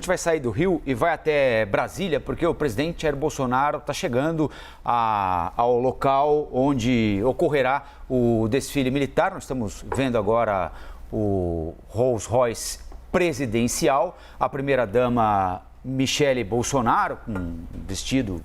A gente vai sair do Rio e vai até Brasília, porque o presidente Jair Bolsonaro está chegando ao local onde ocorrerá o desfile militar. Nós estamos vendo agora o Rolls Royce presidencial. A primeira-dama Michele Bolsonaro, com um vestido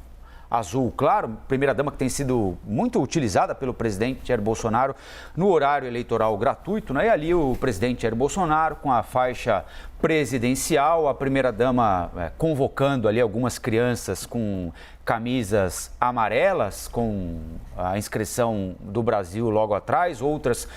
azul claro, primeira-dama que tem sido muito utilizada pelo presidente Jair Bolsonaro no horário eleitoral gratuito, né? E ali o presidente Jair Bolsonaro com a faixa presidencial, a primeira-dama convocando ali algumas crianças com camisas amarelas, com a inscrição do Brasil logo atrás, outras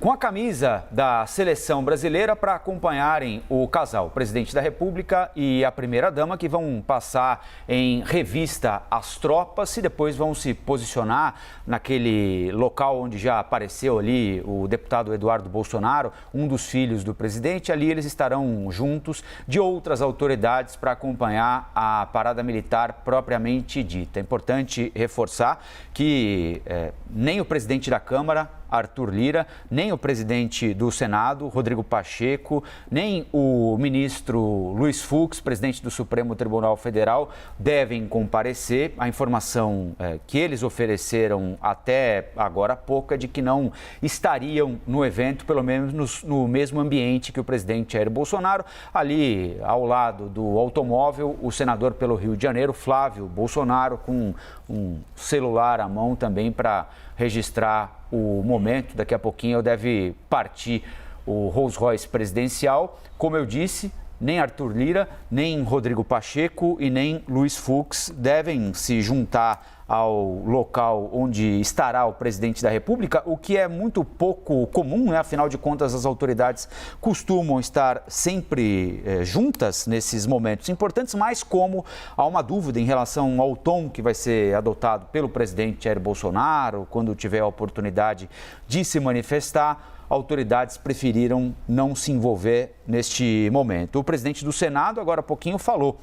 com a camisa da seleção brasileira para acompanharem o casal, o presidente da República e a primeira-dama, que vão passar em revista as tropas e depois vão se posicionar naquele local onde já apareceu ali o deputado Eduardo Bolsonaro, um dos filhos do presidente. Ali eles estarão juntos de outras autoridades para acompanhar a parada militar propriamente dita. É importante reforçar que nem o presidente da Câmara, Arthur Lira, nem o presidente do Senado, Rodrigo Pacheco, nem o ministro Luiz Fux, presidente do Supremo Tribunal Federal, devem comparecer. A informação que eles ofereceram até agora há pouco é de que não estariam no evento, pelo menos no mesmo ambiente que o presidente Jair Bolsonaro. Ali, ao lado do automóvel, o senador pelo Rio de Janeiro, Flávio Bolsonaro, com um celular à mão também para registrar o momento. Daqui a pouquinho deve partir o Rolls Royce presidencial. Como eu disse, nem Arthur Lira, nem Rodrigo Pacheco e nem Luiz Fux devem se juntar ao local onde estará o presidente da República, o que é muito pouco comum, né? Afinal de contas, as autoridades costumam estar sempre juntas nesses momentos importantes, mas como há uma dúvida em relação ao tom que vai ser adotado pelo presidente Jair Bolsonaro, quando tiver a oportunidade de se manifestar, autoridades preferiram não se envolver neste momento. O presidente do Senado, agora há pouquinho, falou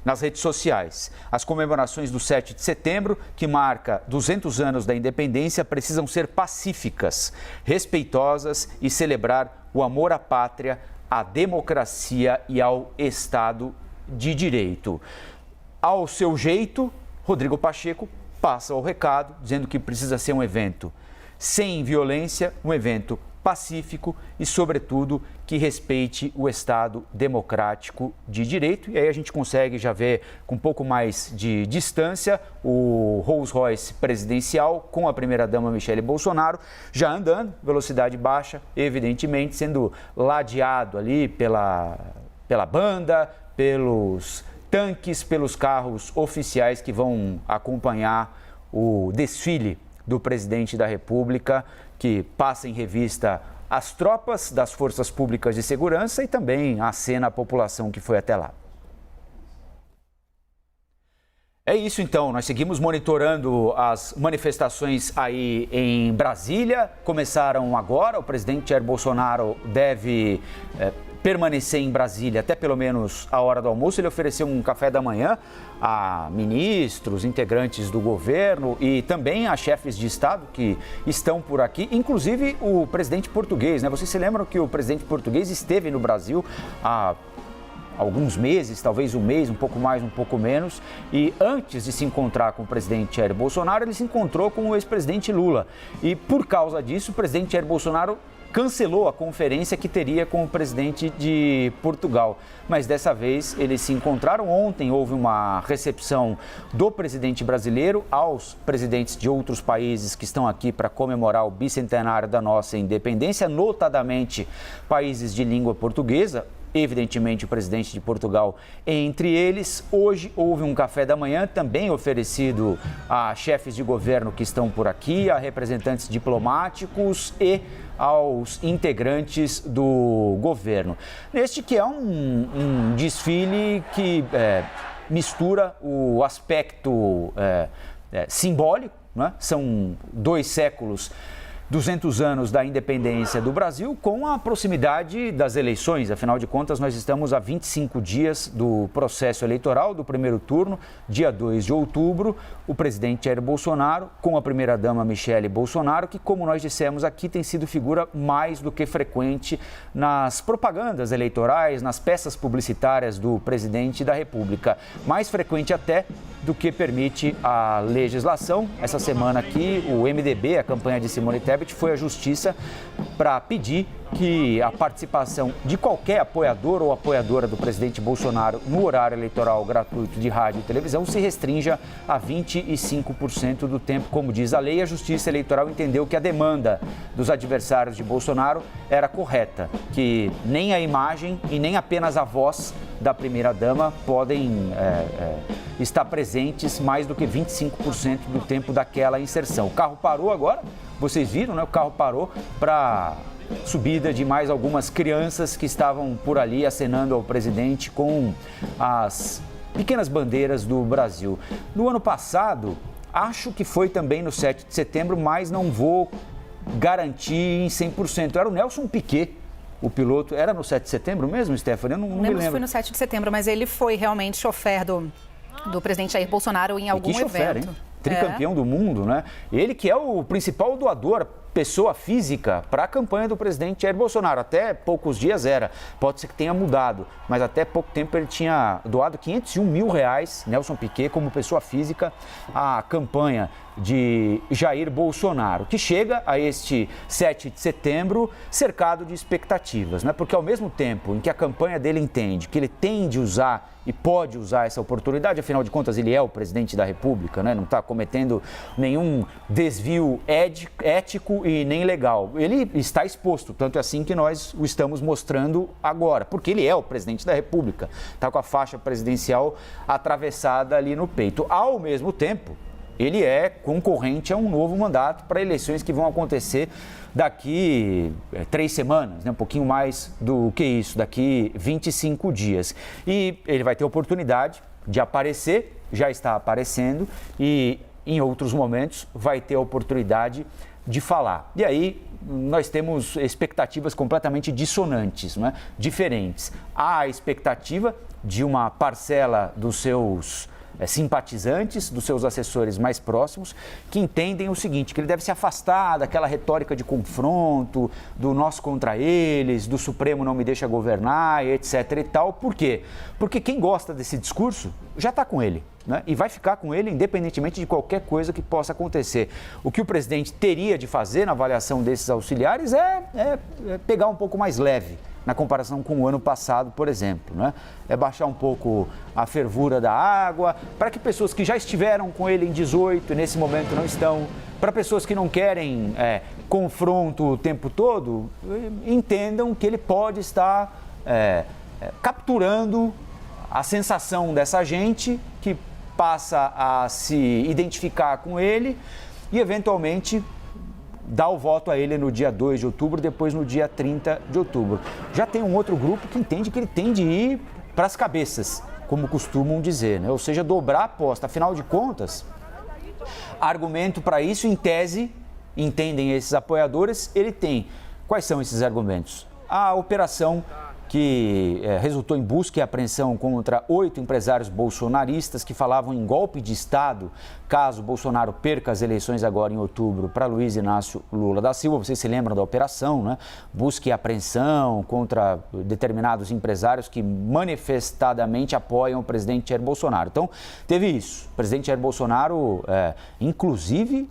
nas redes sociais: as comemorações do 7 de setembro, que marca 200 anos da independência, precisam ser pacíficas, respeitosas e celebrar o amor à pátria, à democracia e ao Estado de Direito. Ao seu jeito, Rodrigo Pacheco passa o recado, dizendo que precisa ser um evento sem violência, um evento pacífico e, sobretudo, que respeite o Estado democrático de direito. E aí a gente consegue já ver com um pouco mais de distância o Rolls Royce presidencial com a primeira-dama Michele Bolsonaro já andando, velocidade baixa, evidentemente, sendo ladeado ali pela banda, pelos tanques, pelos carros oficiais que vão acompanhar o desfile do presidente da República, que passa em revista as tropas das forças públicas de segurança e também acena a população que foi até lá. É isso então, nós seguimos monitorando as manifestações aí em Brasília. Começaram agora, o presidente Jair Bolsonaro deve permanecer em Brasília até pelo menos a hora do almoço. Ele ofereceu um café da manhã a ministros, integrantes do governo e também a chefes de Estado que estão por aqui, inclusive o presidente português, né? Vocês se lembram que o presidente português esteve no Brasil há alguns meses, talvez um mês, um pouco mais, um pouco menos, e antes de se encontrar com o presidente Jair Bolsonaro, ele se encontrou com o ex-presidente Lula. E por causa disso, o presidente Jair Bolsonaro cancelou a conferência que teria com o presidente de Portugal. Mas dessa vez eles se encontraram. Ontem houve uma recepção do presidente brasileiro aos presidentes de outros países que estão aqui para comemorar o bicentenário da nossa independência, notadamente países de língua portuguesa. Evidentemente, o presidente de Portugal entre eles. Hoje houve um café da manhã também oferecido a chefes de governo que estão por aqui, a representantes diplomáticos e aos integrantes do governo. Neste que é um desfile que mistura o aspecto simbólico, né? São 2 séculos 200 anos da independência do Brasil com a proximidade das eleições. Afinal de contas, nós estamos a 25 dias do processo eleitoral do primeiro turno, dia 2 de outubro. O presidente Jair Bolsonaro com a primeira-dama Michele Bolsonaro, que, como nós dissemos aqui, tem sido figura mais do que frequente nas propagandas eleitorais, nas peças publicitárias do presidente da República. Mais frequente até do que permite a legislação. Essa semana aqui, o MDB, a campanha de Simone Tebet, foi à Justiça para pedir que a participação de qualquer apoiador ou apoiadora do presidente Bolsonaro no horário eleitoral gratuito de rádio e televisão se restrinja a 25% do tempo. Como diz a lei, a Justiça Eleitoral entendeu que a demanda dos adversários de Bolsonaro era correta, que nem a imagem e nem apenas a voz da primeira-dama podem estar presentes mais do que 25% do tempo daquela inserção. O carro parou agora, vocês viram, né? O carro parou para subida de mais algumas crianças que estavam por ali acenando ao presidente com as pequenas bandeiras do Brasil. No ano passado, acho que foi também no 7 de setembro, mas não vou garantir em 100%. Era o Nelson Piquet, o piloto. Era no 7 de setembro mesmo, Stephanie? Eu não me lembro. Se foi no 7 de setembro, mas ele foi realmente chofer do presidente Jair Bolsonaro em algum evento. Tricampeão do mundo, né? Ele que é o principal doador, pessoa física, para a campanha do presidente Jair Bolsonaro. Até poucos dias era, pode ser que tenha mudado, mas até pouco tempo ele tinha doado R$501 mil, Nelson Piquet, como pessoa física, à campanha de Jair Bolsonaro, que chega a este 7 de setembro cercado de expectativas, né? Porque ao mesmo tempo em que a campanha dele entende que ele tem de usar e pode usar essa oportunidade, afinal de contas ele é o presidente da República, né? Não está cometendo nenhum desvio ético e nem legal. Ele está exposto, tanto é assim que nós o estamos mostrando agora, porque ele é o presidente da República, está com a faixa presidencial atravessada ali no peito. Ao mesmo tempo, ele é concorrente a um novo mandato para eleições que vão acontecer daqui 3 semanas, né? Um pouquinho mais do que isso, daqui 25 dias. E ele vai ter oportunidade de aparecer, já está aparecendo, e em outros momentos vai ter a oportunidade de falar. E aí nós temos expectativas completamente dissonantes, né? Diferentes. Há a expectativa de uma parcela dos seus simpatizantes, dos seus assessores mais próximos, que entendem o seguinte, que ele deve se afastar daquela retórica de confronto, do nós contra eles, do Supremo não me deixa governar, etc e tal. Por quê? Porque quem gosta desse discurso já está com ele, né? E vai ficar com ele independentemente de qualquer coisa que possa acontecer. O que o presidente teria de fazer na avaliação desses auxiliares é pegar um pouco mais leve na comparação com o ano passado, por exemplo, né? É baixar um pouco a fervura da água, para que pessoas que já estiveram com ele em 18 e nesse momento não estão, para pessoas que não querem confronto o tempo todo, entendam que ele pode estar capturando a sensação dessa gente que passa a se identificar com ele e, eventualmente, dá o voto a ele no dia 2 de outubro, depois no dia 30 de outubro. Já tem um outro grupo que entende que ele tem de ir para as cabeças, como costumam dizer, né? Ou seja, dobrar a aposta. Afinal de contas, argumento para isso, em tese, entendem esses apoiadores, ele tem. Quais são esses argumentos? A operação que resultou em busca e apreensão contra 8 empresários bolsonaristas que falavam em golpe de Estado caso Bolsonaro perca as eleições agora em outubro para Luiz Inácio Lula da Silva. Vocês se lembram da operação, né? Busca e apreensão contra determinados empresários que manifestadamente apoiam o presidente Jair Bolsonaro. Então, teve isso. O presidente Jair Bolsonaro, inclusive,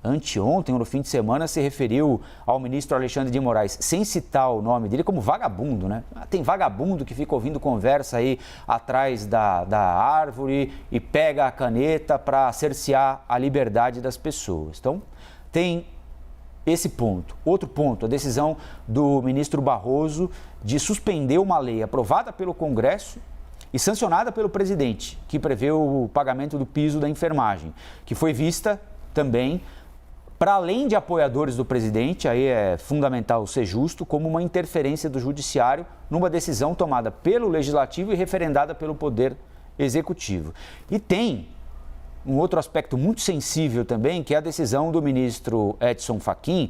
anteontem, ou no fim de semana, se referiu ao ministro Alexandre de Moraes, sem citar o nome dele, como vagabundo, né? Tem vagabundo que fica ouvindo conversa aí atrás da árvore e pega a caneta para cercear a liberdade das pessoas. Então, tem esse ponto. Outro ponto, a decisão do ministro Barroso de suspender uma lei aprovada pelo Congresso e sancionada pelo presidente, que prevê o pagamento do piso da enfermagem, que foi vista também, para além de apoiadores do presidente, aí é fundamental ser justo, como uma interferência do judiciário numa decisão tomada pelo legislativo e referendada pelo poder executivo. E tem um outro aspecto muito sensível também, que é a decisão do ministro Edson Fachin,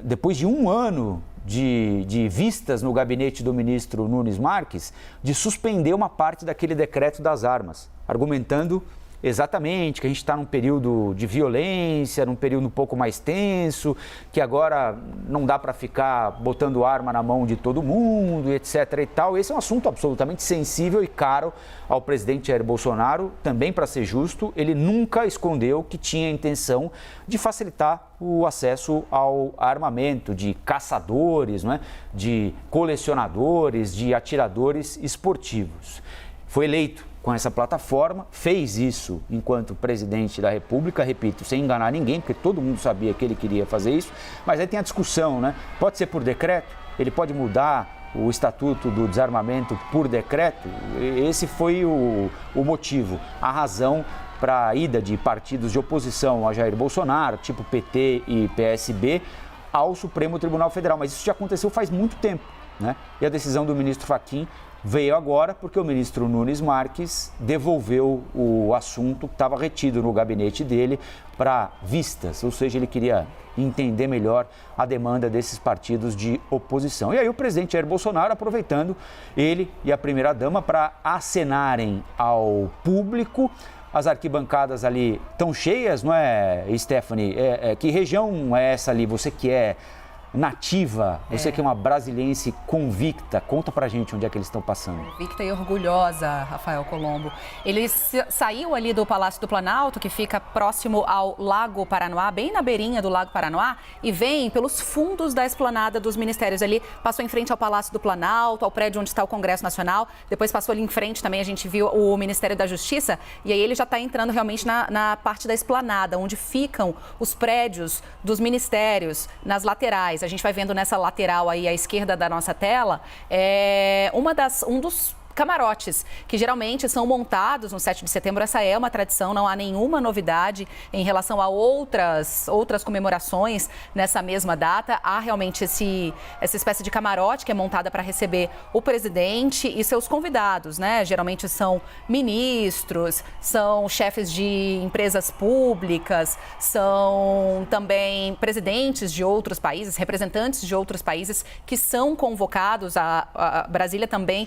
depois de um ano de vistas no gabinete do ministro Nunes Marques, de suspender uma parte daquele decreto das armas, argumentando exatamente que a gente está num período de violência, num período um pouco mais tenso, que agora não dá para ficar botando arma na mão de todo mundo, etc. e tal. Esse é um assunto absolutamente sensível e caro ao presidente Jair Bolsonaro. Também, para ser justo, ele nunca escondeu que tinha a intenção de facilitar o acesso ao armamento de caçadores, não é? De colecionadores, de atiradores esportivos. Foi eleito com essa plataforma, fez isso enquanto presidente da República, repito, sem enganar ninguém, porque todo mundo sabia que ele queria fazer isso, mas aí tem a discussão, né? Pode ser por decreto, ele pode mudar o Estatuto do Desarmamento por decreto. Esse foi o motivo, a razão para a ida de partidos de oposição a Jair Bolsonaro, tipo PT e PSB, ao Supremo Tribunal Federal, mas isso já aconteceu faz muito tempo, né? E a decisão do ministro Fachin veio agora porque o ministro Nunes Marques devolveu o assunto que estava retido no gabinete dele para vistas, ou seja, ele queria entender melhor a demanda desses partidos de oposição. E aí o presidente Jair Bolsonaro, aproveitando ele e a primeira-dama para acenarem ao público. As arquibancadas ali estão cheias, não é, Stephanie? Que região é essa ali? Você que é nativa, você que é uma brasiliense convicta, conta pra gente onde é que eles estão passando. Convicta e orgulhosa, Rafael Colombo. Ele saiu ali do Palácio do Planalto, que fica próximo ao Lago Paranoá, bem na beirinha do Lago Paranoá, e vem pelos fundos da esplanada dos ministérios. Ali passou em frente ao Palácio do Planalto, ao prédio onde está o Congresso Nacional, depois passou ali em frente também, a gente viu o Ministério da Justiça, e aí ele já está entrando realmente na parte da esplanada, onde ficam os prédios dos ministérios, nas laterais. A gente vai vendo nessa lateral aí à esquerda da nossa tela, um dos camarotes, que geralmente são montados no 7 de setembro. Essa é uma tradição, não há nenhuma novidade em relação a outras comemorações nessa mesma data. Há realmente essa espécie de camarote que é montada para receber o presidente e seus convidados, né? Geralmente são ministros, são chefes de empresas públicas, são também presidentes de outros países, representantes de outros países que são convocados. A Brasília também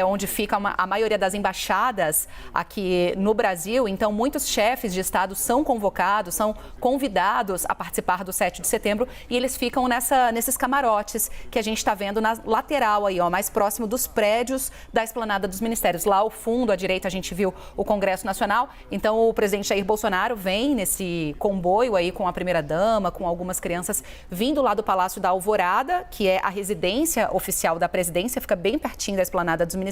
onde fica a maioria das embaixadas aqui no Brasil. Então, muitos chefes de Estado são convocados, são convidados a participar do 7 de setembro e eles ficam nesses camarotes que a gente está vendo na lateral aí, mais próximo dos prédios da esplanada dos ministérios. Lá ao fundo, à direita, a gente viu o Congresso Nacional. Então, o presidente Jair Bolsonaro vem nesse comboio aí com a primeira-dama, com algumas crianças, vindo lá do Palácio da Alvorada, que é a residência oficial da presidência, fica bem pertinho da esplanada dos ministérios,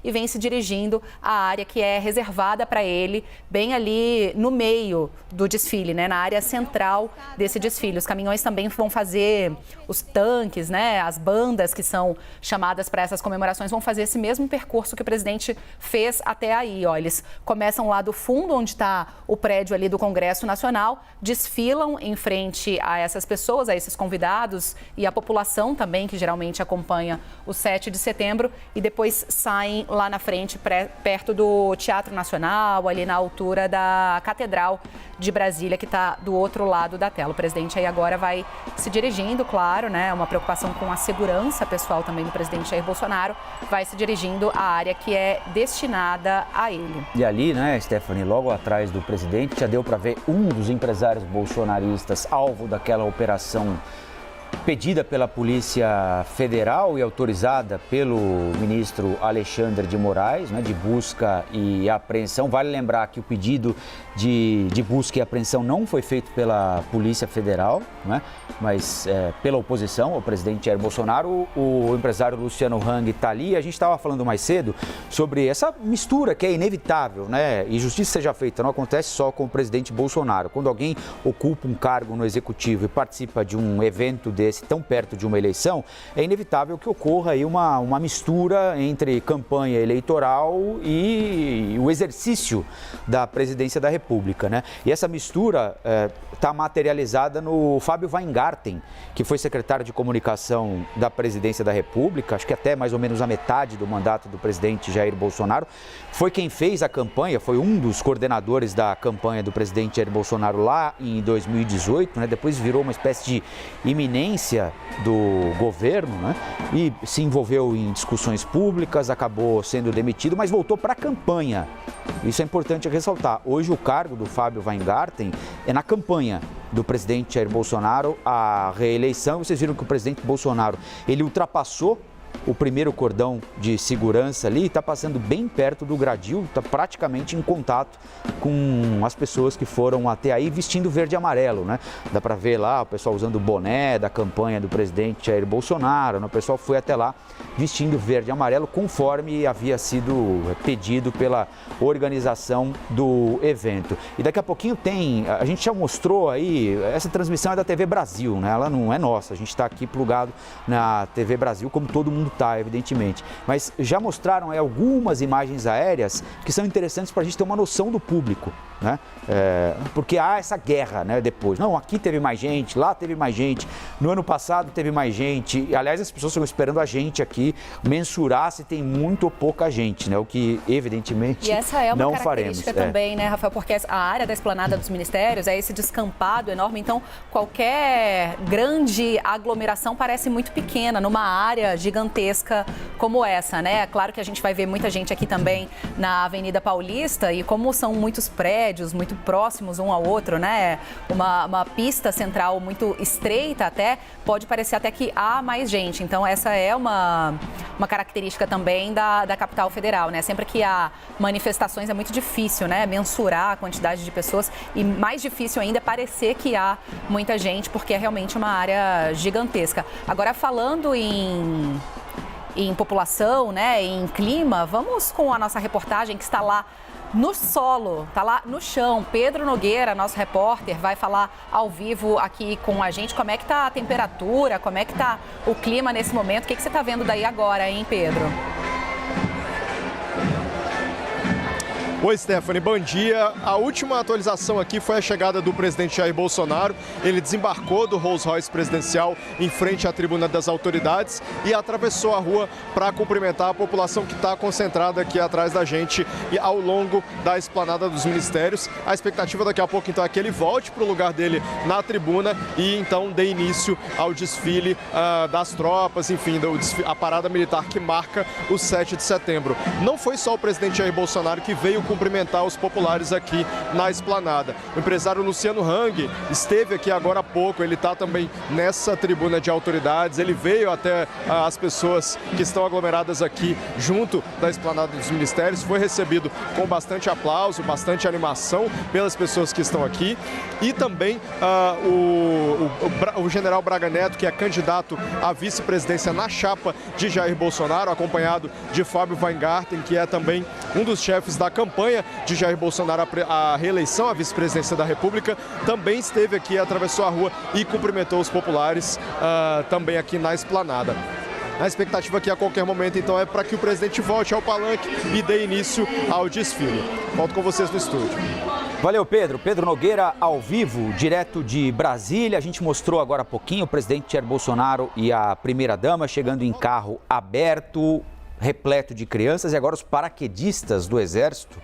e vem se dirigindo à área que é reservada para ele, bem ali no meio do desfile, né, na área central desse desfile. Os caminhões também vão fazer, os tanques, né, as bandas que são chamadas para essas comemorações vão fazer esse mesmo percurso que o presidente fez até aí. Eles começam lá do fundo, onde está o prédio ali do Congresso Nacional, desfilam em frente a essas pessoas, a esses convidados e a população também, que geralmente acompanha o 7 de setembro, e depois saem lá na frente, perto do Teatro Nacional, ali na altura da Catedral de Brasília, que está do outro lado da tela. O presidente aí agora vai se dirigindo, claro, né, uma preocupação com a segurança pessoal também do presidente Jair Bolsonaro, vai se dirigindo à área que é destinada a ele. E ali, né, Stephanie, logo atrás do presidente, já deu para ver um dos empresários bolsonaristas alvo daquela operação pedida pela Polícia Federal e autorizada pelo ministro Alexandre de Moraes, né, de busca e apreensão. Vale lembrar que o pedido de busca e apreensão não foi feito pela Polícia Federal, né, mas pela oposição ao presidente Jair Bolsonaro. O empresário Luciano Hang está ali. A gente estava falando mais cedo sobre essa mistura que é inevitável, né, e justiça seja feita, não acontece só com o presidente Bolsonaro. Quando alguém ocupa um cargo no executivo e participa de um evento desse, tão perto de uma eleição, é inevitável que ocorra aí uma mistura entre campanha eleitoral e o exercício da presidência da República, né? E essa mistura está materializada no Fábio Weingarten, que foi secretário de comunicação da presidência da República, acho que até mais ou menos a metade do mandato do presidente Jair Bolsonaro, foi quem fez a campanha, foi um dos coordenadores da campanha do presidente Jair Bolsonaro lá em 2018, né? Depois virou uma espécie de iminência do governo, né? E se envolveu em discussões públicas, acabou sendo demitido, mas voltou para a campanha. Isso é importante ressaltar. Hoje o cargo do Fábio Weingarten é na campanha do presidente Jair Bolsonaro à reeleição. Vocês viram que o presidente Bolsonaro, ele ultrapassou o primeiro cordão de segurança ali, está passando bem perto do gradil, está praticamente em contato com as pessoas que foram até aí vestindo verde e amarelo, né? Dá para ver lá o pessoal usando o boné da campanha do presidente Jair Bolsonaro, né? O pessoal foi até lá vestindo verde e amarelo conforme havia sido pedido pela organização do evento. E daqui a pouquinho a gente já mostrou aí, essa transmissão é da TV Brasil, né? Ela não é nossa, a gente está aqui plugado na TV Brasil como todo mundo está, evidentemente. Mas já mostraram aí algumas imagens aéreas que são interessantes para a gente ter uma noção do público, né? Porque há essa guerra, né, depois. Não, aqui teve mais gente, lá teve mais gente, no ano passado teve mais gente. E, aliás, as pessoas estão esperando a gente aqui mensurar se tem muito ou pouca gente, né? O que, evidentemente, não faremos. E essa é uma característica também, né, Rafael? Porque a área da esplanada dos ministérios é esse descampado enorme. Então, qualquer grande aglomeração parece muito pequena numa área gigantesca como essa, né? Claro que a gente vai ver muita gente aqui também na Avenida Paulista e como são muitos prédios muito próximos um ao outro, né? Uma pista central muito estreita até, pode parecer até que há mais gente. Então, essa é uma característica também da capital federal, né? Sempre que há manifestações é muito difícil, né? Mensurar a quantidade de pessoas e mais difícil ainda é parecer que há muita gente, porque é realmente uma área gigantesca. Agora, falando em população, né, em clima, vamos com a nossa reportagem que está lá no solo, está lá no chão. Pedro Nogueira, nosso repórter, vai falar ao vivo aqui com a gente como é que está a temperatura, como é que está o clima nesse momento. O que você está vendo daí agora, hein, Pedro? Oi, Stephanie, bom dia. A última atualização aqui foi a chegada do presidente Jair Bolsonaro. Ele desembarcou do Rolls-Royce presidencial em frente à tribuna das autoridades e atravessou a rua para cumprimentar a população que está concentrada aqui atrás da gente e ao longo da esplanada dos ministérios. A expectativa daqui a pouco, então, é que ele volte para o lugar dele na tribuna e, então, dê início ao desfile das tropas, enfim, a parada militar que marca o 7 de setembro. Não foi só o presidente Jair Bolsonaro que veio cumprimentar os populares aqui na esplanada. O empresário Luciano Hang esteve aqui agora há pouco, ele está também nessa tribuna de autoridades, ele veio até as pessoas que estão aglomeradas aqui junto da esplanada dos ministérios, foi recebido com bastante aplauso, bastante animação pelas pessoas que estão aqui e também o general Braga Neto, que é candidato à vice-presidência na chapa de Jair Bolsonaro, acompanhado de Fábio Weingarten, que é também um dos chefes da campanha de Jair Bolsonaro à reeleição à vice-presidência da República, também esteve aqui, atravessou a rua e cumprimentou os populares também aqui na esplanada. A expectativa aqui a qualquer momento, então, é para que o presidente volte ao palanque e dê início ao desfile. Volto com vocês no estúdio. Valeu, Pedro. Pedro Nogueira, ao vivo, direto de Brasília. A gente mostrou agora há pouquinho o presidente Jair Bolsonaro e a primeira-dama chegando em carro aberto, repleto de crianças, e agora os paraquedistas do Exército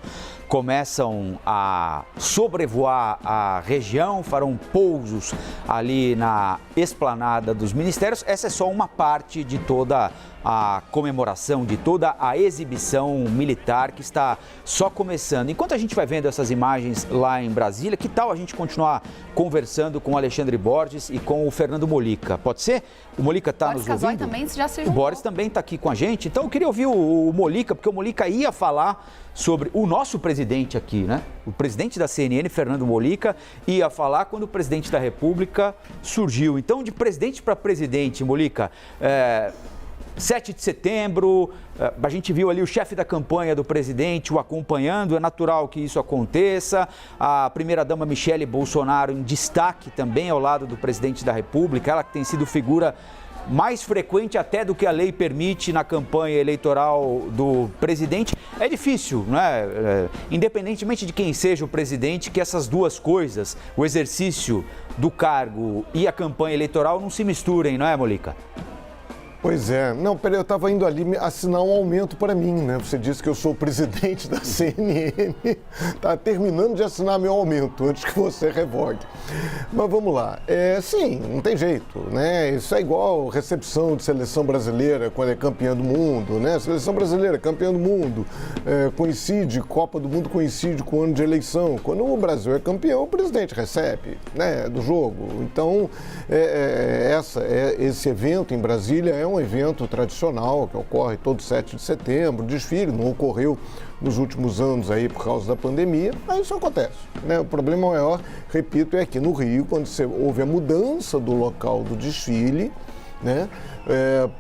começam a sobrevoar a região, farão pousos ali na esplanada dos ministérios. Essa é só uma parte de toda a comemoração, de toda a exibição militar que está só começando. Enquanto a gente vai vendo essas imagens lá em Brasília, que tal a gente continuar conversando com o Alexandre Borges e com o Fernando Molica? Pode ser? O Molica está nos ouvindo? Boris Casoy também já se juntou. O Boris também está aqui com a gente. Então eu queria ouvir o Molica, porque o Molica ia falar sobre o nosso presidente aqui, né? O presidente da CNN, Fernando Molica, ia falar quando o presidente da República surgiu. Então, de presidente para presidente, Molica, 7 de setembro, a gente viu ali o chefe da campanha do presidente o acompanhando, é natural que isso aconteça. A primeira-dama Michele Bolsonaro em destaque também ao lado do presidente da República, ela que tem sido figura mais frequente até do que a lei permite na campanha eleitoral do presidente. É difícil, não é? Independentemente de quem seja o presidente, que essas duas coisas, o exercício do cargo e a campanha eleitoral, não se misturem, não é, Molica? Pois é. Não, peraí, eu estava indo ali assinar um aumento para mim, né? Você disse que eu sou o presidente da CNN. Está terminando de assinar meu aumento antes que você revogue. Mas vamos lá. Sim, não tem jeito, né? Isso é igual recepção de seleção brasileira quando é campeã do mundo, né? Seleção brasileira, campeã do mundo, coincide, Copa do Mundo coincide com o ano de eleição. Quando o Brasil é campeão, o presidente recebe, né, do jogo. Então, esse evento em Brasília é um evento tradicional que ocorre todo 7 de setembro, o desfile não ocorreu nos últimos anos aí por causa da pandemia, mas isso acontece, né? O problema maior, repito, é aqui no Rio, quando houve a mudança do local do desfile, né,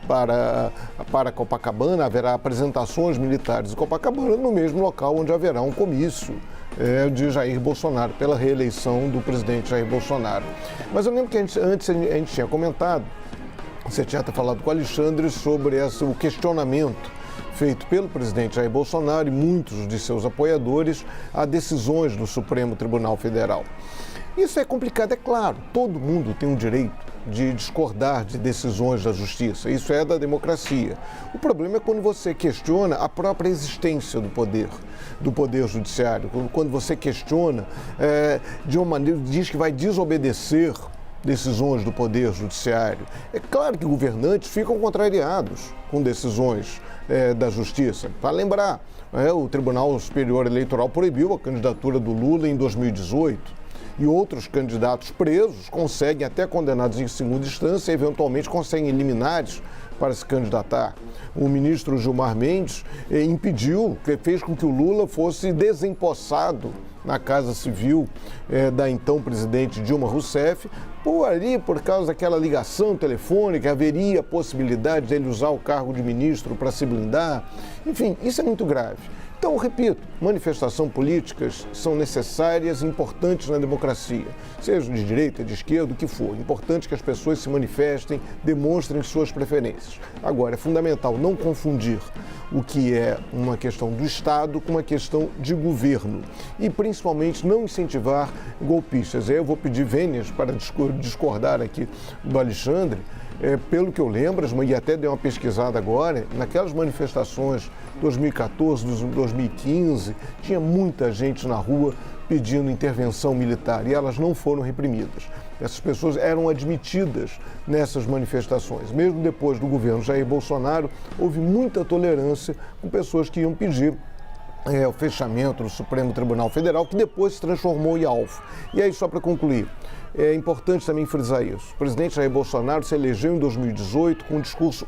para Copacabana, haverá apresentações militares em Copacabana no mesmo local onde haverá um comício de Jair Bolsonaro, pela reeleição do presidente Jair Bolsonaro. Mas eu lembro que antes a gente tinha comentado, você tinha até falado com o Alexandre sobre o questionamento feito pelo presidente Jair Bolsonaro e muitos de seus apoiadores a decisões do Supremo Tribunal Federal. Isso é complicado, é claro, todo mundo tem o direito de discordar de decisões da justiça, isso é da democracia. O problema é quando você questiona a própria existência do poder judiciário, quando você questiona de uma maneira, diz que vai desobedecer decisões do Poder Judiciário. É claro que governantes ficam contrariados com decisões da Justiça. Para lembrar, o Tribunal Superior Eleitoral proibiu a candidatura do Lula em 2018 e outros candidatos presos conseguem, até condenados em segunda instância, eventualmente conseguem liminares para se candidatar. O ministro Gilmar Mendes fez com que o Lula fosse desempossado na Casa Civil da então presidente Dilma Rousseff, por causa daquela ligação telefônica, haveria a possibilidade dele usar o cargo de ministro para se blindar. Enfim, isso é muito grave. Então, repito, manifestações políticas são necessárias e importantes na democracia, seja de direita, de esquerda, o que for. Importante que as pessoas se manifestem, demonstrem suas preferências. Agora, é fundamental não confundir o que é uma questão do Estado com uma questão de governo e, principalmente, não incentivar golpistas. Eu vou pedir vênias para discordar aqui do Alexandre. Pelo que eu lembro, e até dei uma pesquisada agora, naquelas manifestações 2014, 2015, tinha muita gente na rua pedindo intervenção militar e elas não foram reprimidas. Essas pessoas eram admitidas nessas manifestações. Mesmo depois do governo Jair Bolsonaro, houve muita tolerância com pessoas que iam pedir o fechamento do Supremo Tribunal Federal, que depois se transformou em alvo. E aí, só para concluir, é importante também frisar isso. O presidente Jair Bolsonaro se elegeu em 2018 com um discurso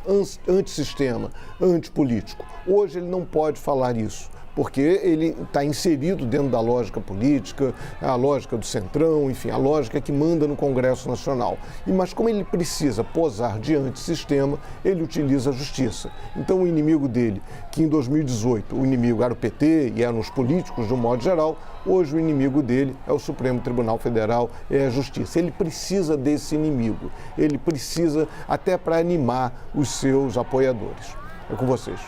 antissistema, antipolítico. Hoje ele não pode falar isso, porque ele está inserido dentro da lógica política, a lógica do Centrão, enfim, a lógica que manda no Congresso Nacional. Mas como ele precisa posar de antissistema, ele utiliza a justiça. Então o inimigo dele, que em 2018 o inimigo era o PT e eram os políticos de um modo geral, hoje o inimigo dele é o Supremo Tribunal Federal, é a justiça. Ele precisa desse inimigo, ele precisa até para animar os seus apoiadores. É com vocês.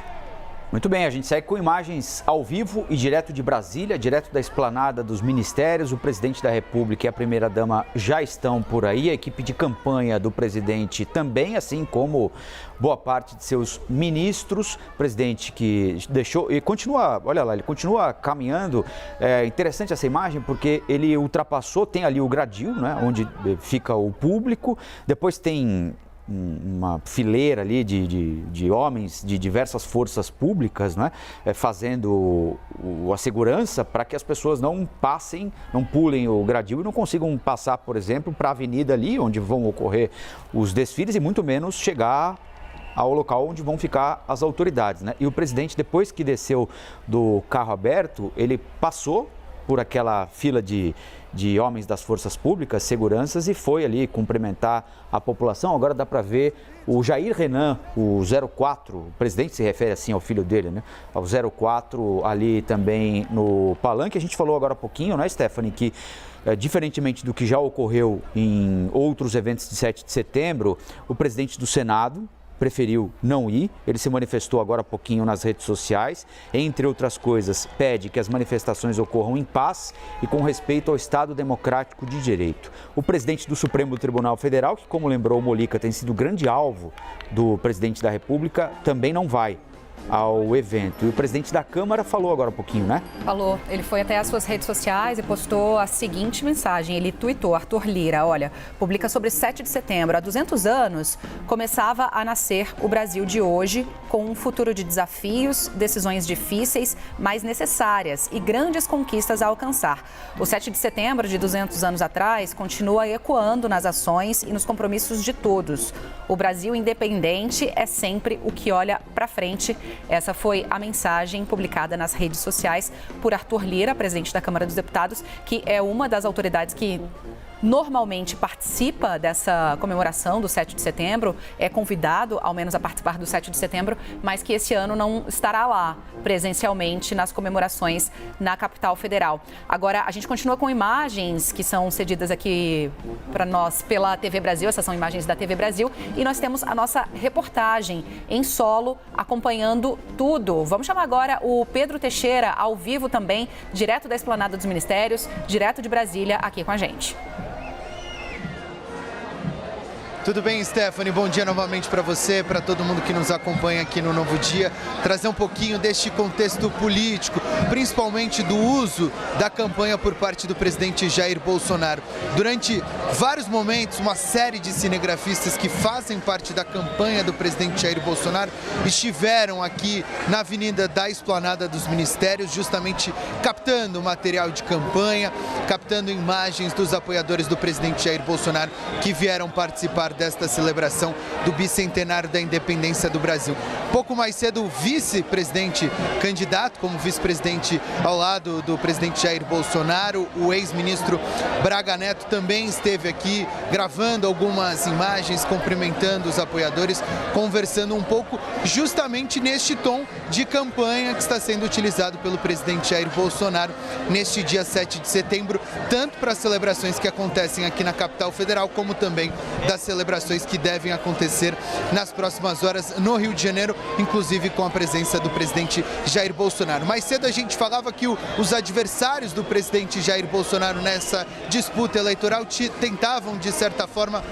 Muito bem, a gente segue com imagens ao vivo e direto de Brasília, direto da esplanada dos ministérios. O presidente da República e a primeira-dama já estão por aí, a equipe de campanha do presidente também, assim como boa parte de seus ministros. O presidente que deixou e continua, olha lá, ele continua caminhando. É interessante essa imagem porque ele ultrapassou, tem ali o gradil, né, onde fica o público, depois tem uma fileira ali de homens de diversas forças públicas, né, fazendo a segurança para que as pessoas não passem, não pulem o gradil e não consigam passar, por exemplo, para a avenida ali onde vão ocorrer os desfiles e muito menos chegar ao local onde vão ficar as autoridades, né? E o presidente, depois que desceu do carro aberto, ele passou por aquela fila de homens das forças públicas, seguranças, e foi ali cumprimentar a população. Agora dá para ver o Jair Renan, o 04, o presidente se refere assim ao filho dele, né? Ao 04 ali também no palanque. A gente falou agora há pouquinho, né, Stephanie, que diferentemente do que já ocorreu em outros eventos de 7 de setembro, o presidente do Senado preferiu não ir. Ele se manifestou agora há pouquinho nas redes sociais. Entre outras coisas, pede que as manifestações ocorram em paz e com respeito ao Estado Democrático de Direito. O presidente do Supremo Tribunal Federal, que, como lembrou o Mollica, tem sido grande alvo do presidente da República, também não vai ao evento. E o presidente da Câmara falou agora há pouquinho, né? Falou. Ele foi até as suas redes sociais e postou a seguinte mensagem. Ele tuitou, Arthur Lira, olha, publica sobre 7 de setembro. Há 200 anos, começava a nascer o Brasil de hoje, com um futuro de desafios, decisões difíceis, mas necessárias e grandes conquistas a alcançar. O 7 de setembro de 200 anos atrás continua ecoando nas ações e nos compromissos de todos. O Brasil independente é sempre o que olha para frente. Essa foi a mensagem publicada nas redes sociais por Arthur Lira, presidente da Câmara dos Deputados, que é uma das autoridades que normalmente participa dessa comemoração do 7 de setembro, é convidado, ao menos, a participar do 7 de setembro, mas que esse ano não estará lá presencialmente nas comemorações na capital federal. Agora, a gente continua com imagens que são cedidas aqui para nós pela TV Brasil, essas são imagens da TV Brasil, e nós temos a nossa reportagem em solo acompanhando tudo. Vamos chamar agora o Pedro Teixeira, ao vivo também, direto da Esplanada dos Ministérios, direto de Brasília, aqui com a gente. Tudo bem, Stephanie? Bom dia novamente para você, para todo mundo que nos acompanha aqui no Novo Dia. Trazer um pouquinho deste contexto político, principalmente do uso da campanha por parte do presidente Jair Bolsonaro. Durante vários momentos, uma série de cinegrafistas que fazem parte da campanha do presidente Jair Bolsonaro estiveram aqui na Avenida da Esplanada dos Ministérios, justamente captando material de campanha, captando imagens dos apoiadores do presidente Jair Bolsonaro que vieram participar desta celebração do bicentenário da independência do Brasil. Pouco mais cedo, o vice-presidente candidato como vice-presidente ao lado do presidente Jair Bolsonaro, o ex-ministro Braga Neto, também esteve aqui gravando algumas imagens, cumprimentando os apoiadores, conversando um pouco justamente neste tom de campanha que está sendo utilizado pelo presidente Jair Bolsonaro neste dia 7 de setembro, tanto para as celebrações que acontecem aqui na capital federal, como também das celebrações que devem acontecer nas próximas horas no Rio de Janeiro, inclusive com a presença do presidente Jair Bolsonaro. Mais cedo a gente falava que os adversários do presidente Jair Bolsonaro nessa disputa eleitoral tentavam, de certa forma,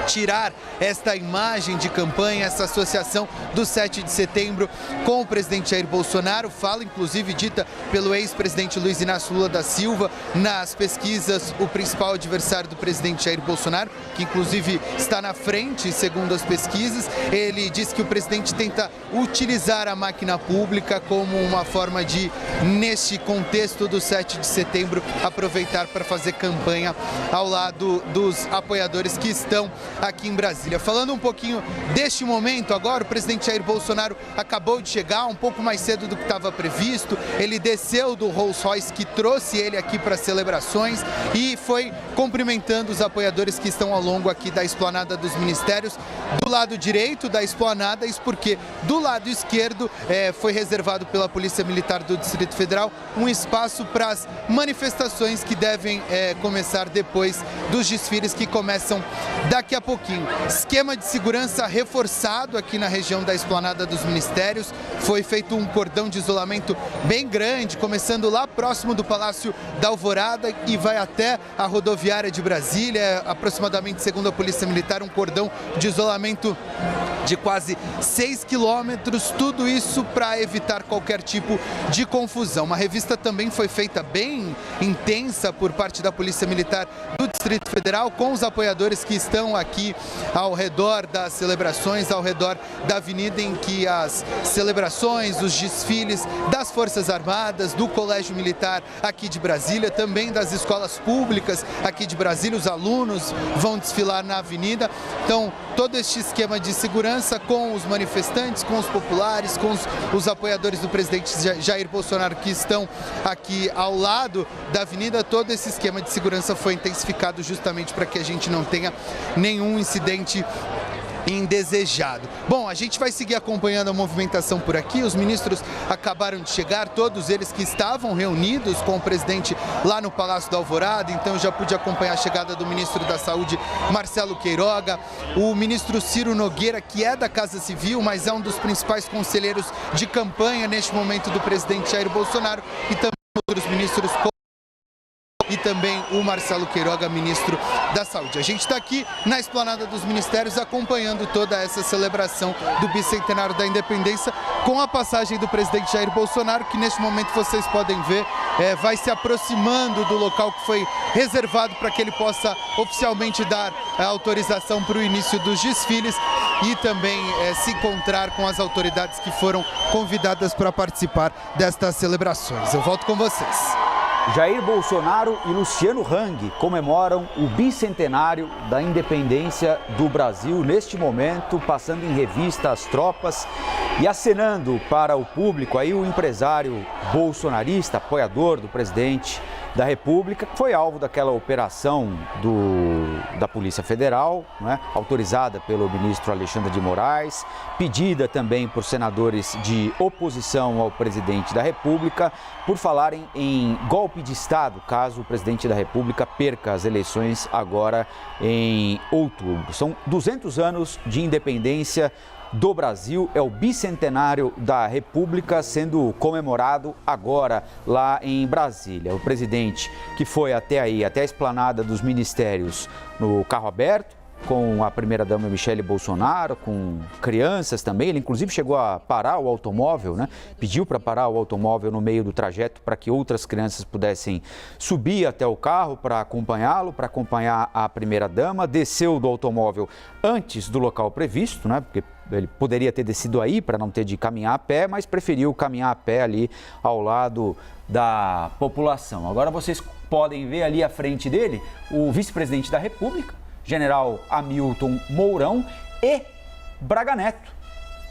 tirar esta imagem de campanha, essa associação do 7 de setembro com o presidente Jair Bolsonaro, fala inclusive dita pelo ex-presidente Luiz Inácio Lula da Silva. Nas pesquisas, o principal adversário do presidente Jair Bolsonaro, que inclusive está na frente, segundo as pesquisas, ele diz que o presidente tenta utilizar a máquina pública como uma forma de, neste contexto do 7 de setembro, aproveitar para fazer campanha ao lado dos apoiadores que estão aqui em Brasília. Falando um pouquinho deste momento agora, o presidente Jair Bolsonaro acabou de chegar um pouco mais cedo do que estava previsto. Ele desceu do Rolls Royce que trouxe ele aqui para celebrações e foi cumprimentando os apoiadores que estão ao longo aqui da Esplanada dos Ministérios. Do lado direito da Esplanada, isso porque do lado esquerdo foi reservado pela Polícia Militar do Distrito Federal um espaço para as manifestações que devem começar depois dos desfiles que começam daqui a pouquinho. Esquema de segurança reforçado aqui na região da Esplanada dos Ministérios. Foi feito um cordão de isolamento bem grande, começando lá próximo do Palácio da Alvorada e vai até a rodoviária de Brasília, aproximadamente, segundo a Polícia Militar, um cordão de isolamento de quase 6 quilômetros, tudo isso para evitar qualquer tipo de confusão. Uma revista também foi feita bem intensa por parte da Polícia Militar do Distrito Federal com os apoiadores que estão aqui aqui ao redor das celebrações, ao redor da avenida em que as celebrações, os desfiles das Forças Armadas, do Colégio Militar aqui de Brasília, também das escolas públicas aqui de Brasília, os alunos vão desfilar na avenida. Então, todo este esquema de segurança com os manifestantes, com os populares, com os apoiadores do presidente Jair Bolsonaro que estão aqui ao lado da avenida, todo esse esquema de segurança foi intensificado justamente para que a gente não tenha nenhum incidente indesejado. Bom, a gente vai seguir acompanhando a movimentação por aqui. Os ministros acabaram de chegar, todos eles que estavam reunidos com o presidente lá no Palácio da Alvorada. Então eu já pude acompanhar a chegada do ministro da Saúde, Marcelo Queiroga, o ministro Ciro Nogueira, que é da Casa Civil, mas é um dos principais conselheiros de campanha neste momento do presidente Jair Bolsonaro, e também outros ministros, e também o Marcelo Queiroga, ministro da Saúde. A gente está aqui na Esplanada dos Ministérios acompanhando toda essa celebração do bicentenário da independência, com a passagem do presidente Jair Bolsonaro, que neste momento vocês podem ver, vai se aproximando do local que foi reservado para que ele possa oficialmente dar a autorização para o início dos desfiles e também se encontrar com as autoridades que foram convidadas para participar destas celebrações. Eu volto com vocês. Jair Bolsonaro e Luciano Hang comemoram o bicentenário da independência do Brasil. Neste momento, passando em revista as tropas e acenando para o público aí o empresário bolsonarista, apoiador do presidente da República, que foi alvo daquela operação da Polícia Federal, né, autorizada pelo ministro Alexandre de Moraes, pedida também por senadores de oposição ao presidente da República, por falarem em golpe de Estado, caso o presidente da República perca as eleições agora em outubro. São 200 anos de independência do Brasil, é o bicentenário da República sendo comemorado agora lá em Brasília. O presidente que foi até a esplanada dos ministérios no carro aberto, com a primeira-dama Michele Bolsonaro, com crianças também. Ele inclusive chegou a parar o automóvel, né? Pediu para parar o automóvel no meio do trajeto para que outras crianças pudessem subir até o carro para acompanhá-lo, para acompanhar a primeira-dama. Desceu do automóvel antes do local previsto, né? Porque ele poderia ter descido aí para não ter de caminhar a pé, mas preferiu caminhar a pé ali ao lado da população. Agora vocês podem ver ali à frente dele o vice-presidente da República, general Hamilton Mourão, e Braga Neto,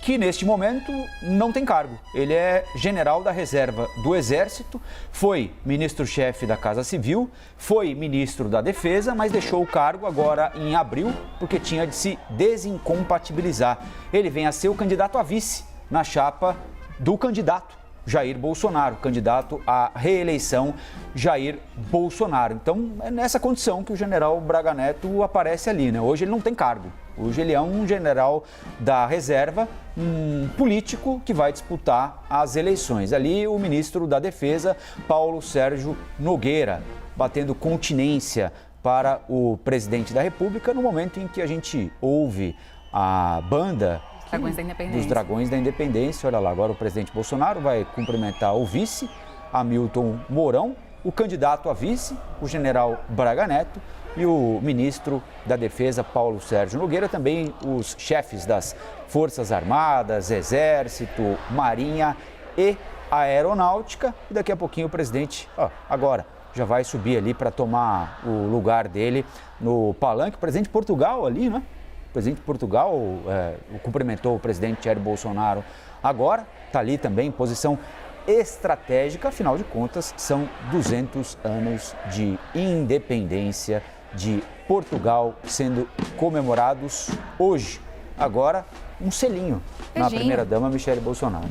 que neste momento não tem cargo. Ele é general da reserva do Exército, foi ministro-chefe da Casa Civil, foi ministro da Defesa, mas deixou o cargo agora em abril, porque tinha de se desincompatibilizar. Ele vem a ser o candidato a vice na chapa do candidato Jair Bolsonaro, candidato à reeleição Jair Bolsonaro. Então, é nessa condição que o general Braga Neto aparece ali, né? Hoje ele não tem cargo. Hoje ele é um general da reserva, um político que vai disputar as eleições. Ali o ministro da Defesa, Paulo Sérgio Nogueira, batendo continência para o presidente da República no momento em que a gente ouve a banda dos Dragões da Independência. Olha lá, agora o presidente Bolsonaro vai cumprimentar o vice, Hamilton Mourão, o candidato a vice, o general Braga Neto, e o ministro da Defesa, Paulo Sérgio Nogueira, também os chefes das Forças Armadas, Exército, Marinha e Aeronáutica. E daqui a pouquinho o presidente, agora, já vai subir ali para tomar o lugar dele no palanque. O presidente de Portugal ali, né? O presidente de Portugal cumprimentou o presidente Jair Bolsonaro agora, está ali também em posição estratégica, afinal de contas, são 200 anos de independência de Portugal sendo comemorados hoje. Agora, um selinho na primeira-dama Michele Bolsonaro.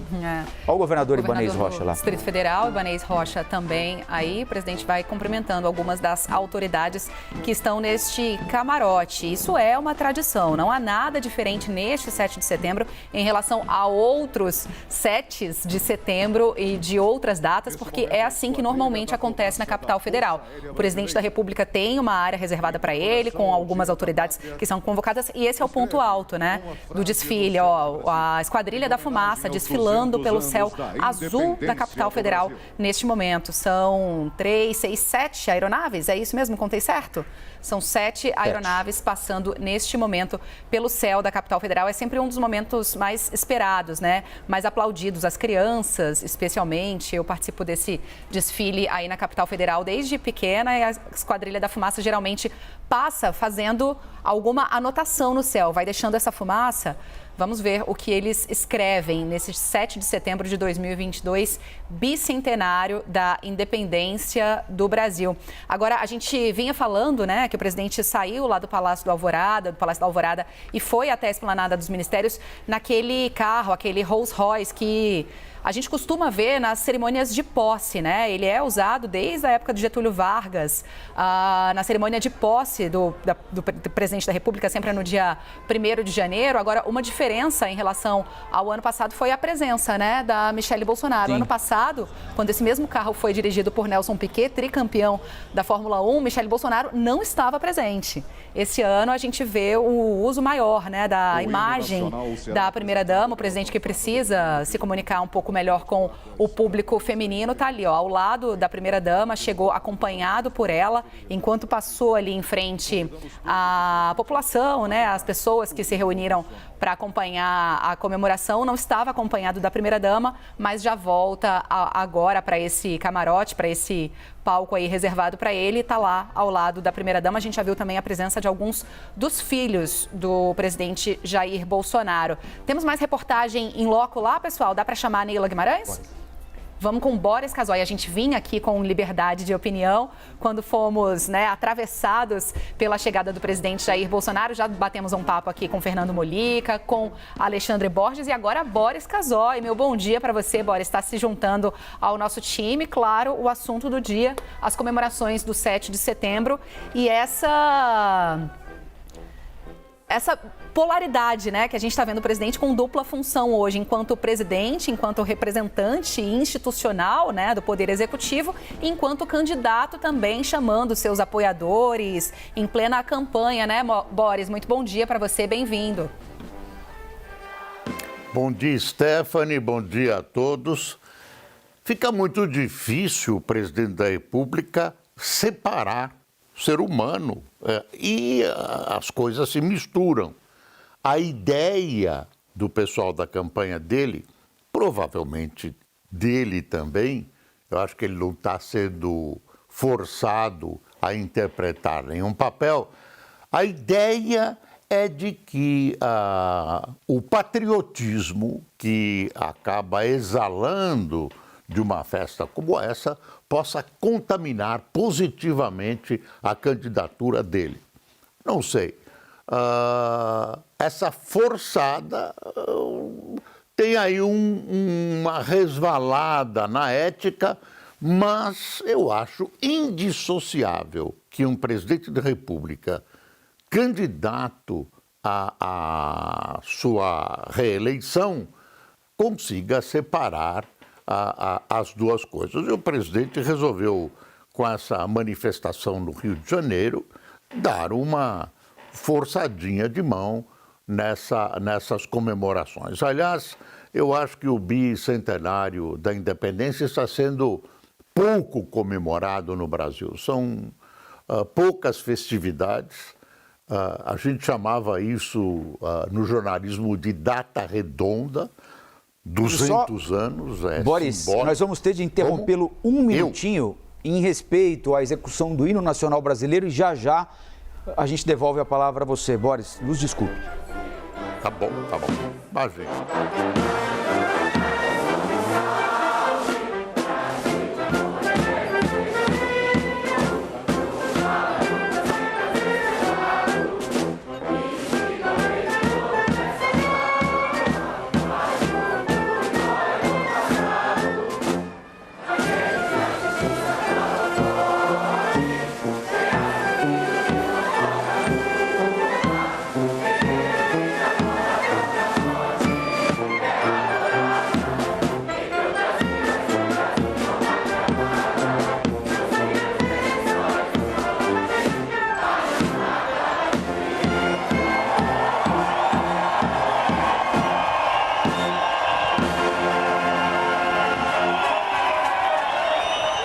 Olha o governador Ibanez Rocha lá. Distrito Federal, Ibanez Rocha também aí. O presidente vai cumprimentando algumas das autoridades que estão neste camarote. Isso é uma tradição, não há nada diferente neste 7 de setembro em relação a outros 7 de setembro e de outras datas, porque é assim que normalmente acontece na capital federal. O presidente da República tem uma área reservada para ele, com algumas autoridades que são convocadas, e esse é o ponto alto, né, do desfile Brasília, ó, a Esquadrilha da Fumaça desfilando pelo céu azul da capital federal neste momento. São 3, 6, 7 aeronaves, é isso mesmo? Contei certo? São 7 aeronaves passando neste momento pelo céu da capital federal. É sempre um dos momentos mais esperados, né? Mais aplaudidos. As crianças, especialmente. Eu participo desse desfile aí na capital federal desde pequena e a Esquadrilha da Fumaça geralmente passa fazendo alguma anotação no céu. Vai deixando essa fumaça. Vamos ver o que eles escrevem nesse 7 de setembro de 2022, bicentenário da independência do Brasil. Agora, a gente vinha falando, né, que o presidente saiu lá do Palácio da Alvorada, e foi até a Esplanada dos Ministérios naquele carro, aquele Rolls Royce que a gente costuma ver nas cerimônias de posse, né? Ele é usado desde a época de Getúlio Vargas, na cerimônia de posse do presidente da República, sempre no dia 1º de janeiro. Agora, uma diferença em relação ao ano passado foi a presença, né, da Michelle Bolsonaro. Sim. Ano passado, quando esse mesmo carro foi dirigido por Nelson Piquet, tricampeão da Fórmula 1, Michelle Bolsonaro não estava presente. Esse ano a gente vê o uso maior, né, da imagem da primeira-dama, o presidente que precisa se comunicar um pouco melhor com o público feminino, está ali, ó, ao lado da primeira-dama, chegou acompanhado por ela, enquanto passou ali em frente à população, né, as pessoas que se reuniram para acompanhar a comemoração, não estava acompanhado da primeira-dama, mas já volta agora para esse camarote, para esse palco aí reservado para ele, está lá ao lado da primeira-dama. A gente já viu também a presença de alguns dos filhos do presidente Jair Bolsonaro. Temos mais reportagem em loco lá, pessoal? Dá para chamar a Neila Guimarães? Vamos com Boris Casoy. A gente vinha aqui com liberdade de opinião quando fomos, né, atravessados pela chegada do presidente Jair Bolsonaro. Já batemos um papo aqui com Fernando Molica, com Alexandre Borges e agora Boris Casoy. Meu bom dia para você, Boris. Está se juntando ao nosso time. Claro, o assunto do dia, as comemorações do 7 de setembro e essa polaridade, né, que a gente está vendo o presidente com dupla função hoje, enquanto presidente, enquanto representante institucional, né, do Poder Executivo, e enquanto candidato também chamando seus apoiadores em plena campanha, né, Boris? Muito bom dia para você, bem-vindo. Bom dia, Stephanie, bom dia a todos. Fica muito difícil o presidente da República separar o ser humano e as coisas se misturam. A ideia do pessoal da campanha dele, provavelmente dele também, eu acho que ele não está sendo forçado a interpretar nenhum papel, a ideia é de que o patriotismo que acaba exalando de uma festa como essa possa contaminar positivamente a candidatura dele. Não sei. Essa forçada tem aí uma resvalada na ética, mas eu acho indissociável que um presidente da República, candidato à sua reeleição, consiga separar as duas coisas. E o presidente resolveu, com essa manifestação no Rio de Janeiro, dar uma forçadinha de mão nessas comemorações. Aliás, eu acho que o bicentenário da independência está sendo pouco comemorado no Brasil. São poucas festividades. A gente chamava isso no jornalismo de data redonda, 200 anos. Boris, simbólico. nós vamos ter de interrompê-lo um minutinho em respeito à execução do hino nacional brasileiro e já a gente devolve a palavra a você. Boris, nos desculpe. Tá bom. Imagina.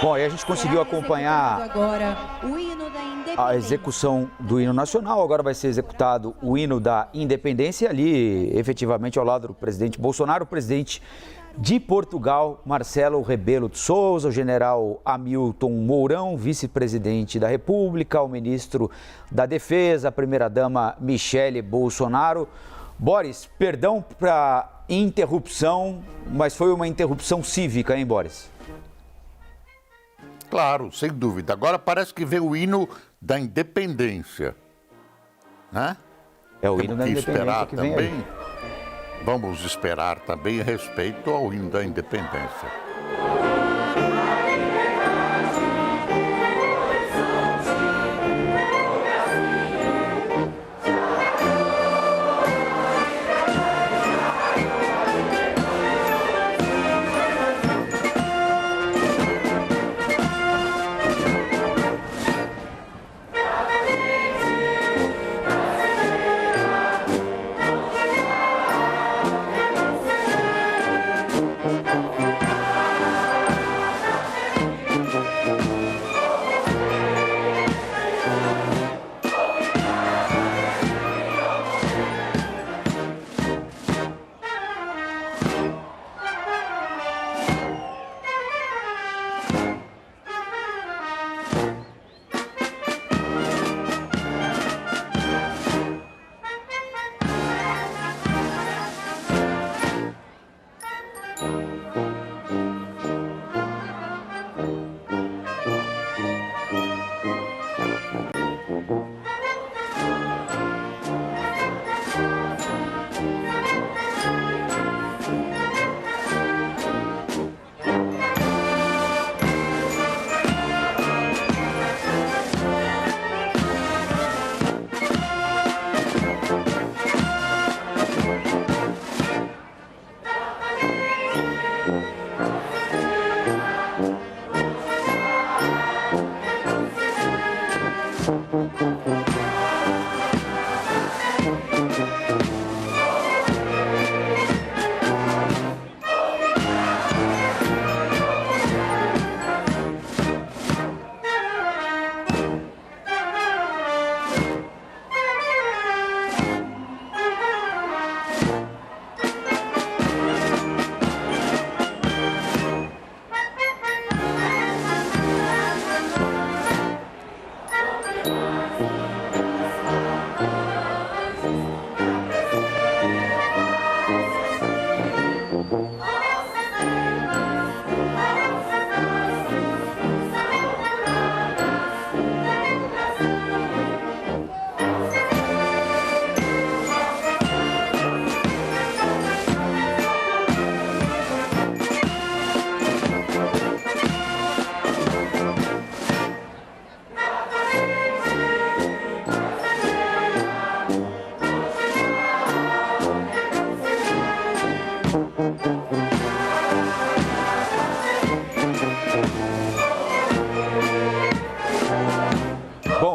Bom, aí a gente conseguiu acompanhar agora o hino da Independência. a execução do hino nacional, agora vai ser executado o hino da Independência, ali efetivamente ao lado do presidente Bolsonaro, o presidente de Portugal, Marcelo Rebelo de Sousa, o general Hamilton Mourão, vice-presidente da República, o ministro da Defesa, a primeira-dama Michele Bolsonaro. Boris, perdão para interrupção, mas foi uma interrupção cívica, hein, Boris? Claro, sem dúvida. Agora parece que vem o hino da Independência, né? É o hino da Independência que vem aí. Vamos esperar também respeito ao hino da Independência.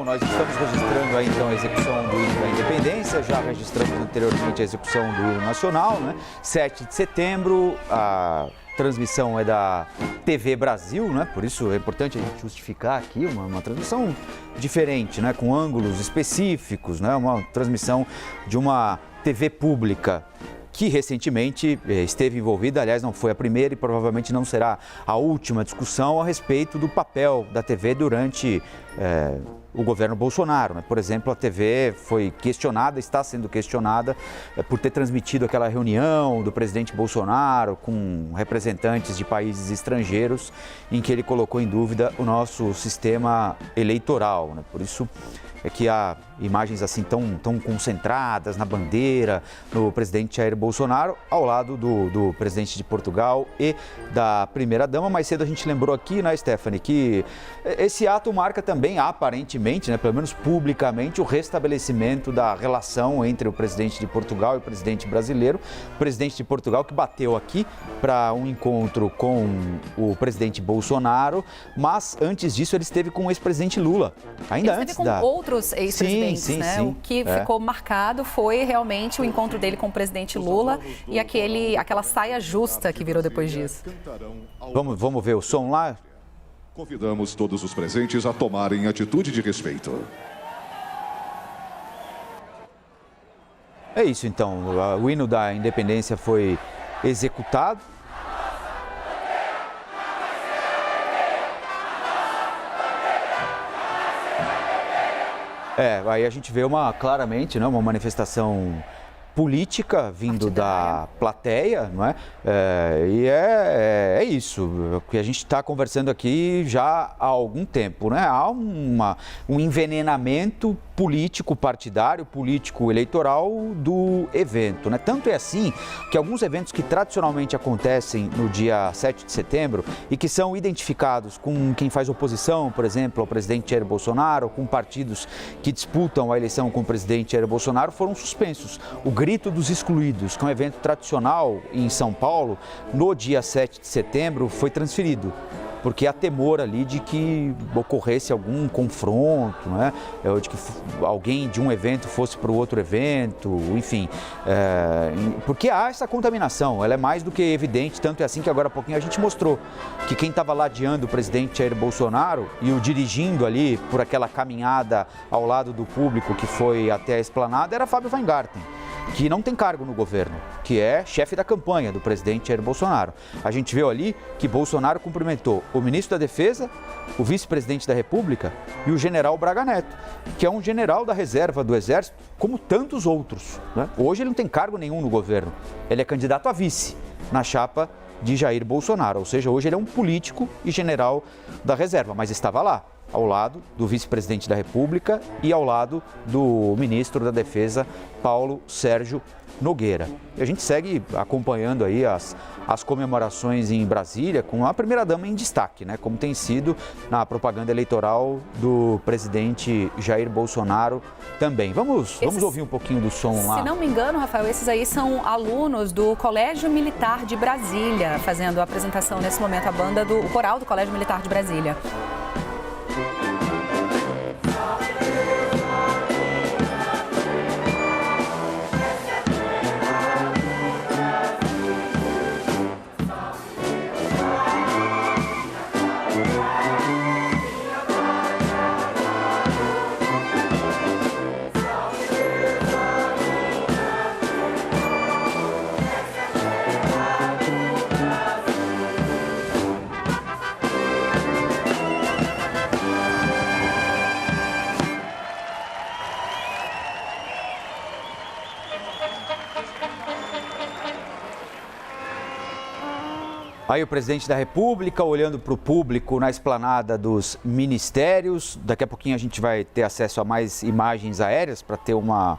Nós estamos registrando aí, então, a execução do hino da Independência, já registramos anteriormente a execução do hino nacional, né? 7 de setembro, a transmissão é da TV Brasil, né? Por isso é importante a gente justificar aqui uma transmissão diferente, né? Com ângulos específicos, né? Uma transmissão de uma TV pública que recentemente esteve envolvida, aliás, não foi a primeira e provavelmente não será a última discussão a respeito do papel da TV durante o governo Bolsonaro, né? Por exemplo, a TV foi questionada, está sendo questionada por ter transmitido aquela reunião do presidente Bolsonaro com representantes de países estrangeiros em que ele colocou em dúvida o nosso sistema eleitoral, né? Por isso é que há imagens assim tão concentradas na bandeira, no presidente Jair Bolsonaro, ao lado do presidente de Portugal e da primeira-dama. Mais cedo a gente lembrou aqui, né, Stephanie, que esse ato marca também, aparentemente, né, pelo menos publicamente, o restabelecimento da relação entre o presidente de Portugal e o presidente brasileiro. O presidente de Portugal que bateu aqui para um encontro com o presidente Bolsonaro, mas antes disso ele esteve com o ex-presidente Lula, ainda antes com outros ex-presidentes, né? Sim. O que ficou marcado foi realmente o encontro dele com o presidente Lula e aquela saia justa que virou depois disso. Vamos ver o som lá? Convidamos todos os presentes a tomarem atitude de respeito. É isso, então. O hino da independência foi executado. Aí a gente vê claramente, né, uma manifestação política vindo da plateia, não é? E é isso, o que a gente está conversando aqui já há algum tempo, né? Há um envenenamento político partidário, político eleitoral do evento, né? Tanto é assim que alguns eventos que tradicionalmente acontecem no dia 7 de setembro e que são identificados com quem faz oposição, por exemplo, ao presidente Jair Bolsonaro, com partidos que disputam a eleição com o presidente Jair Bolsonaro, foram suspensos. O Grito dos Excluídos, que é um evento tradicional em São Paulo, no dia 7 de setembro foi transferido, porque há temor ali de que ocorresse algum confronto, né? De que alguém de um evento fosse para o outro evento, enfim. Porque há essa contaminação, ela é mais do que evidente, tanto é assim que agora há pouquinho a gente mostrou que quem estava ladeando o presidente Jair Bolsonaro e o dirigindo ali por aquela caminhada ao lado do público que foi até a esplanada era Fábio Weingarten, que não tem cargo no governo, que é chefe da campanha do presidente Jair Bolsonaro. A gente viu ali que Bolsonaro cumprimentou o ministro da Defesa, o vice-presidente da República e o general Braga Neto, que é um general da reserva do Exército, como tantos outros, né? Hoje ele não tem cargo nenhum no governo, ele é candidato a vice na chapa de Jair Bolsonaro, ou seja, hoje ele é um político e general da reserva, mas estava lá, ao lado do vice-presidente da República e ao lado do ministro da Defesa, Paulo Sérgio Nogueira. E a gente segue acompanhando aí as comemorações em Brasília com a primeira-dama em destaque, né? Como tem sido na propaganda eleitoral do presidente Jair Bolsonaro também. Vamos ouvir um pouquinho do som lá. Se não me engano, Rafael, esses aí são alunos do Colégio Militar de Brasília, fazendo a apresentação nesse momento, o coral do Colégio Militar de Brasília. Aí o presidente da República olhando para o público na esplanada dos ministérios. Daqui a pouquinho a gente vai ter acesso a mais imagens aéreas para ter uma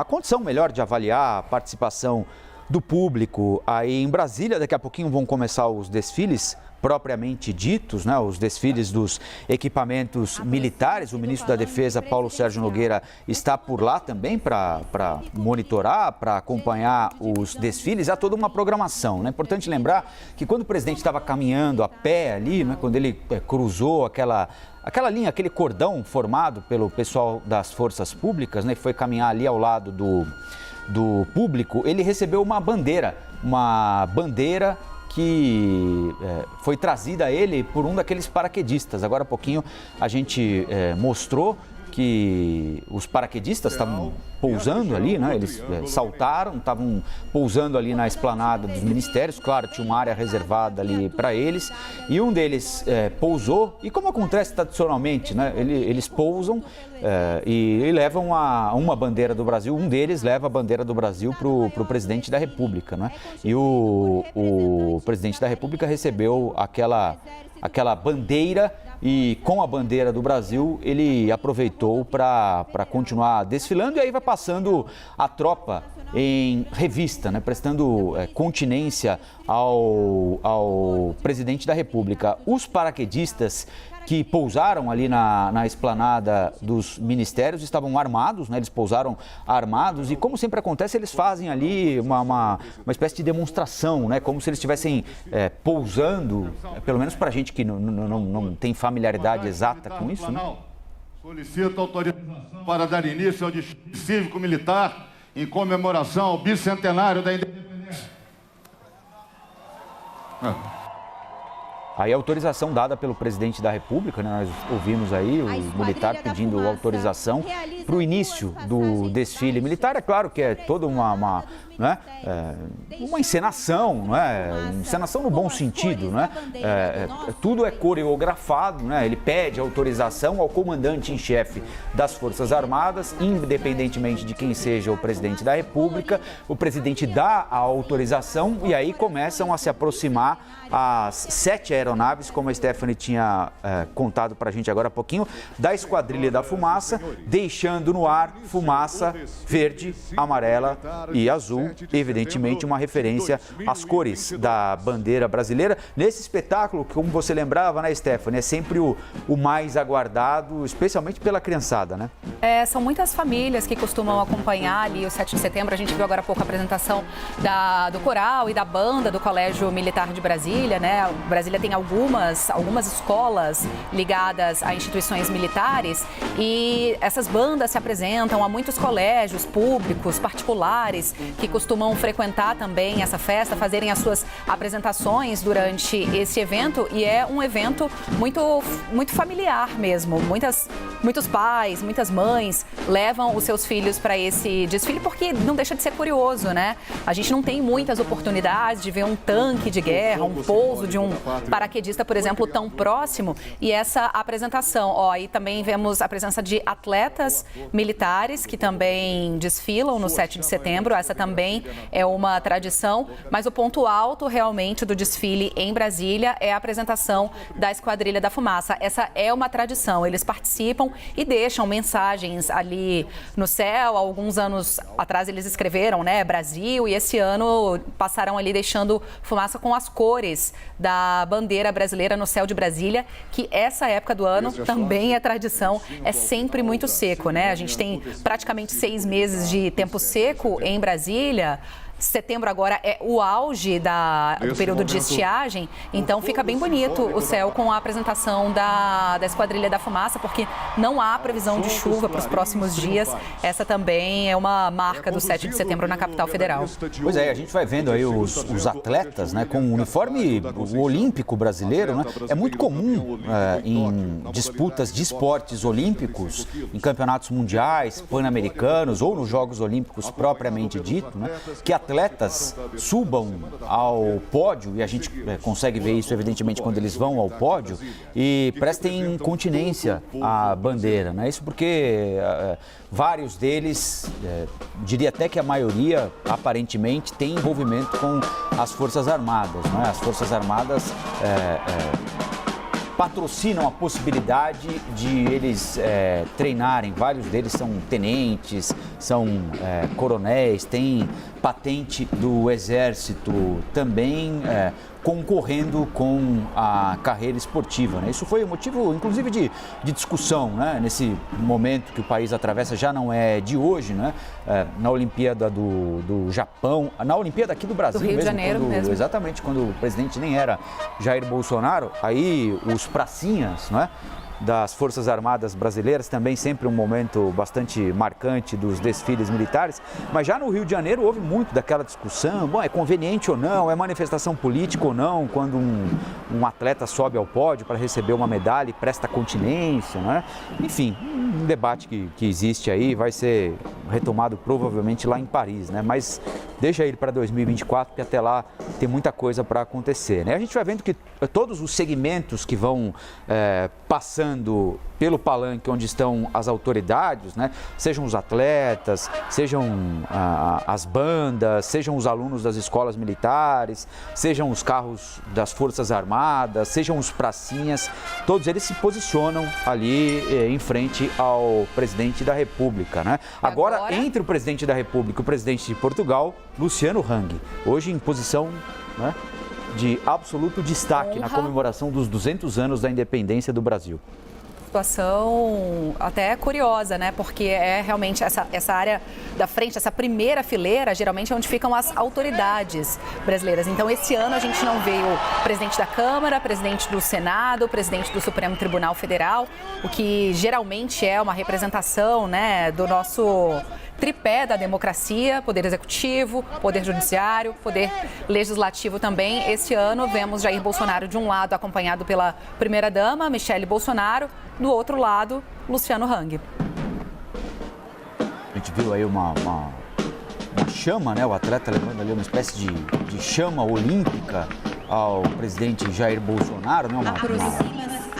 condição melhor de avaliar a participação do público aí em Brasília. Daqui a pouquinho vão começar os desfiles propriamente ditos, né, os desfiles dos equipamentos militares. O ministro da Defesa, Paulo Sérgio Nogueira, está por lá também para monitorar, para acompanhar os desfiles. Há toda uma programação, né? É importante lembrar que quando o presidente estava caminhando a pé ali, né, quando ele cruzou aquela linha, aquele cordão formado pelo pessoal das forças públicas, né, foi caminhar ali ao lado do público, ele recebeu uma bandeira que foi trazida a ele por um daqueles paraquedistas. Agora há pouquinho a gente mostrou que os paraquedistas estavam pousando ali, né? Eles saltaram, estavam pousando ali na esplanada dos ministérios. Claro, tinha uma área reservada ali para eles, e um deles pousou, e como acontece tradicionalmente, né? Eles pousam e levam uma bandeira do Brasil. Um deles leva a bandeira do Brasil para o presidente da República, né? E o presidente da República recebeu aquela bandeira, e com a bandeira do Brasil ele aproveitou para continuar desfilando, e aí vai passando a tropa em revista, né, prestando continência ao presidente da República. Os paraquedistas que pousaram ali na esplanada dos ministérios estavam armados, né? Eles pousaram armados, e como sempre acontece, eles fazem ali uma espécie de demonstração, né? Como se eles estivessem pousando, pelo menos para a gente que não tem familiaridade exata com isso, né? Solicito autorização para dar início ao desfile cívico-militar em comemoração ao bicentenário da independência. Aí a autorização dada pelo presidente da República, né? Nós ouvimos aí o militar pedindo autorização para o início do desfile militar. É claro que é toda uma encenação, não é? Encenação no bom sentido, né? Tudo é coreografado, né? Ele pede autorização ao comandante-em-chefe das Forças Armadas, independentemente de quem seja o presidente da República. O presidente dá a autorização e aí começam a se aproximar as 7 aeronaves, como a Stephanie tinha contado para a gente agora há pouquinho, da Esquadrilha da Fumaça, deixando no ar fumaça verde, amarela e azul, evidentemente uma referência às cores da bandeira brasileira. Nesse espetáculo, como você lembrava, né, Stephanie, é sempre o mais aguardado, especialmente pela criançada, né? São muitas famílias que costumam acompanhar ali o 7 de setembro. A gente viu agora há pouco a apresentação do coral e da banda do Colégio Militar de Brasília, né? Brasília tem algumas escolas ligadas a instituições militares e essas bandas se apresentam a muitos colégios públicos, particulares, que costumam frequentar também essa festa, fazerem as suas apresentações durante esse evento, e é um evento muito familiar mesmo. Muitos pais, muitas mães levam os seus filhos para esse desfile porque não deixa de ser curioso, né? A gente não tem muitas oportunidades de ver um tanque de guerra, um pouso de um paraquedista, por exemplo, tão próximo, e essa apresentação. Aí também vemos a presença de atletas militares que também desfilam no 7 de setembro. Essa também é uma tradição, mas o ponto alto realmente do desfile em Brasília é a apresentação da Esquadrilha da Fumaça. Essa é uma tradição, eles participam e deixam mensagens ali no céu. Alguns anos atrás eles escreveram, né, Brasil, e esse ano passaram ali deixando fumaça com as cores da bandeira brasileira no céu de Brasília, que essa época do ano também é tradição, é sempre muito seco, né? A gente tem praticamente 6 meses de tempo seco em Brasília. Setembro agora é o auge do período de estiagem, então fica bem bonito o céu com a apresentação da Esquadrilha da Fumaça, porque não há previsão de chuva para os próximos dias. Essa também é uma marca do 7 de setembro na capital federal. Pois é, a gente vai vendo aí os atletas, né, com o uniforme olímpico brasileiro, né? É muito comum em disputas de esportes olímpicos, em campeonatos mundiais, pan-americanos ou nos Jogos Olímpicos propriamente dito, né, que atletas subam ao pódio, e a gente consegue ver isso evidentemente quando eles vão ao pódio, e prestem continência à bandeira, né? Isso porque vários deles, diria até que a maioria, aparentemente, tem envolvimento com as Forças Armadas, né? As Forças Armadas patrocinam a possibilidade de eles treinarem. Vários deles são tenentes, são coronéis, têm patente do Exército, também concorrendo com a carreira esportiva, né? Isso foi motivo, inclusive, de discussão, né? Nesse momento que o país atravessa, já não é de hoje, né? Na Olimpíada do Japão, na Olimpíada aqui do Brasil, do Rio de Janeiro mesmo. Exatamente, quando o presidente nem era Jair Bolsonaro, aí os pracinhas, né, das Forças Armadas brasileiras, também sempre um momento bastante marcante dos desfiles militares, mas já no Rio de Janeiro houve muito daquela discussão, bom, é conveniente ou não, é manifestação política ou não, quando um atleta sobe ao pódio para receber uma medalha e presta continência, né? Enfim, um debate que existe aí, vai ser retomado provavelmente lá em Paris, né? Mas deixa ele para 2024, porque até lá tem muita coisa para acontecer, né? A gente vai vendo que todos os segmentos que vão passando pelo palanque onde estão as autoridades, né? Sejam os atletas, sejam as bandas, sejam os alunos das escolas militares, sejam os carros das Forças Armadas, sejam os pracinhas, todos eles se posicionam ali em frente ao presidente da República, né? Agora, entre o presidente da República e o presidente de Portugal, Luciano Hang, hoje em posição, né, de absoluto destaque na comemoração dos 200 anos da independência do Brasil. Situação até curiosa, né? Porque é realmente essa área da frente, essa primeira fileira, geralmente é onde ficam as autoridades brasileiras. Então, esse ano a gente não veio o presidente da Câmara, presidente do Senado, presidente do Supremo Tribunal Federal, o que geralmente é uma representação, né, do nosso tripé da democracia, poder executivo, poder judiciário, poder legislativo também. Este ano vemos Jair Bolsonaro de um lado acompanhado pela primeira-dama, Michele Bolsonaro, do outro lado, Luciano Hang. A gente viu aí uma chama, né? O atleta levando ali uma espécie de chama olímpica ao presidente Jair Bolsonaro, né?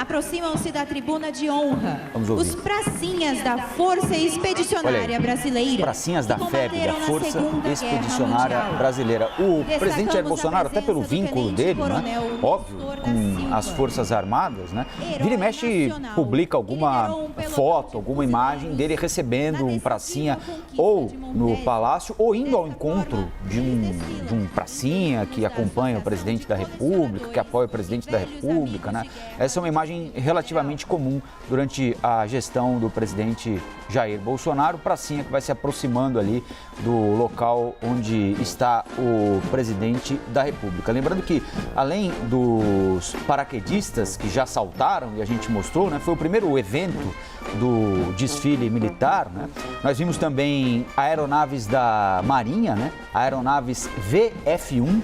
Aproximam-se da tribuna de honra os pracinhas da Força Expedicionária Brasileira. Pracinhas da FEB, da Força Expedicionária Brasileira. O presidente Jair Bolsonaro, até pelo vínculo dele, né? Óbvio, com as Forças Armadas, né? Vira e mexe, publica alguma foto, alguma imagem dele recebendo um pracinha ou no Palácio ou indo ao encontro de um pracinha que acompanha o presidente da República, que apoia o presidente da República, né? Essa é uma imagem relativamente comum durante a gestão do presidente Jair Bolsonaro, pracinha que vai se aproximando ali do local onde está o presidente da República. Lembrando que, além dos paraquedistas que já saltaram e a gente mostrou, né, foi o primeiro evento do desfile militar, né? Nós vimos também aeronaves da Marinha, né? Aeronaves VF-1,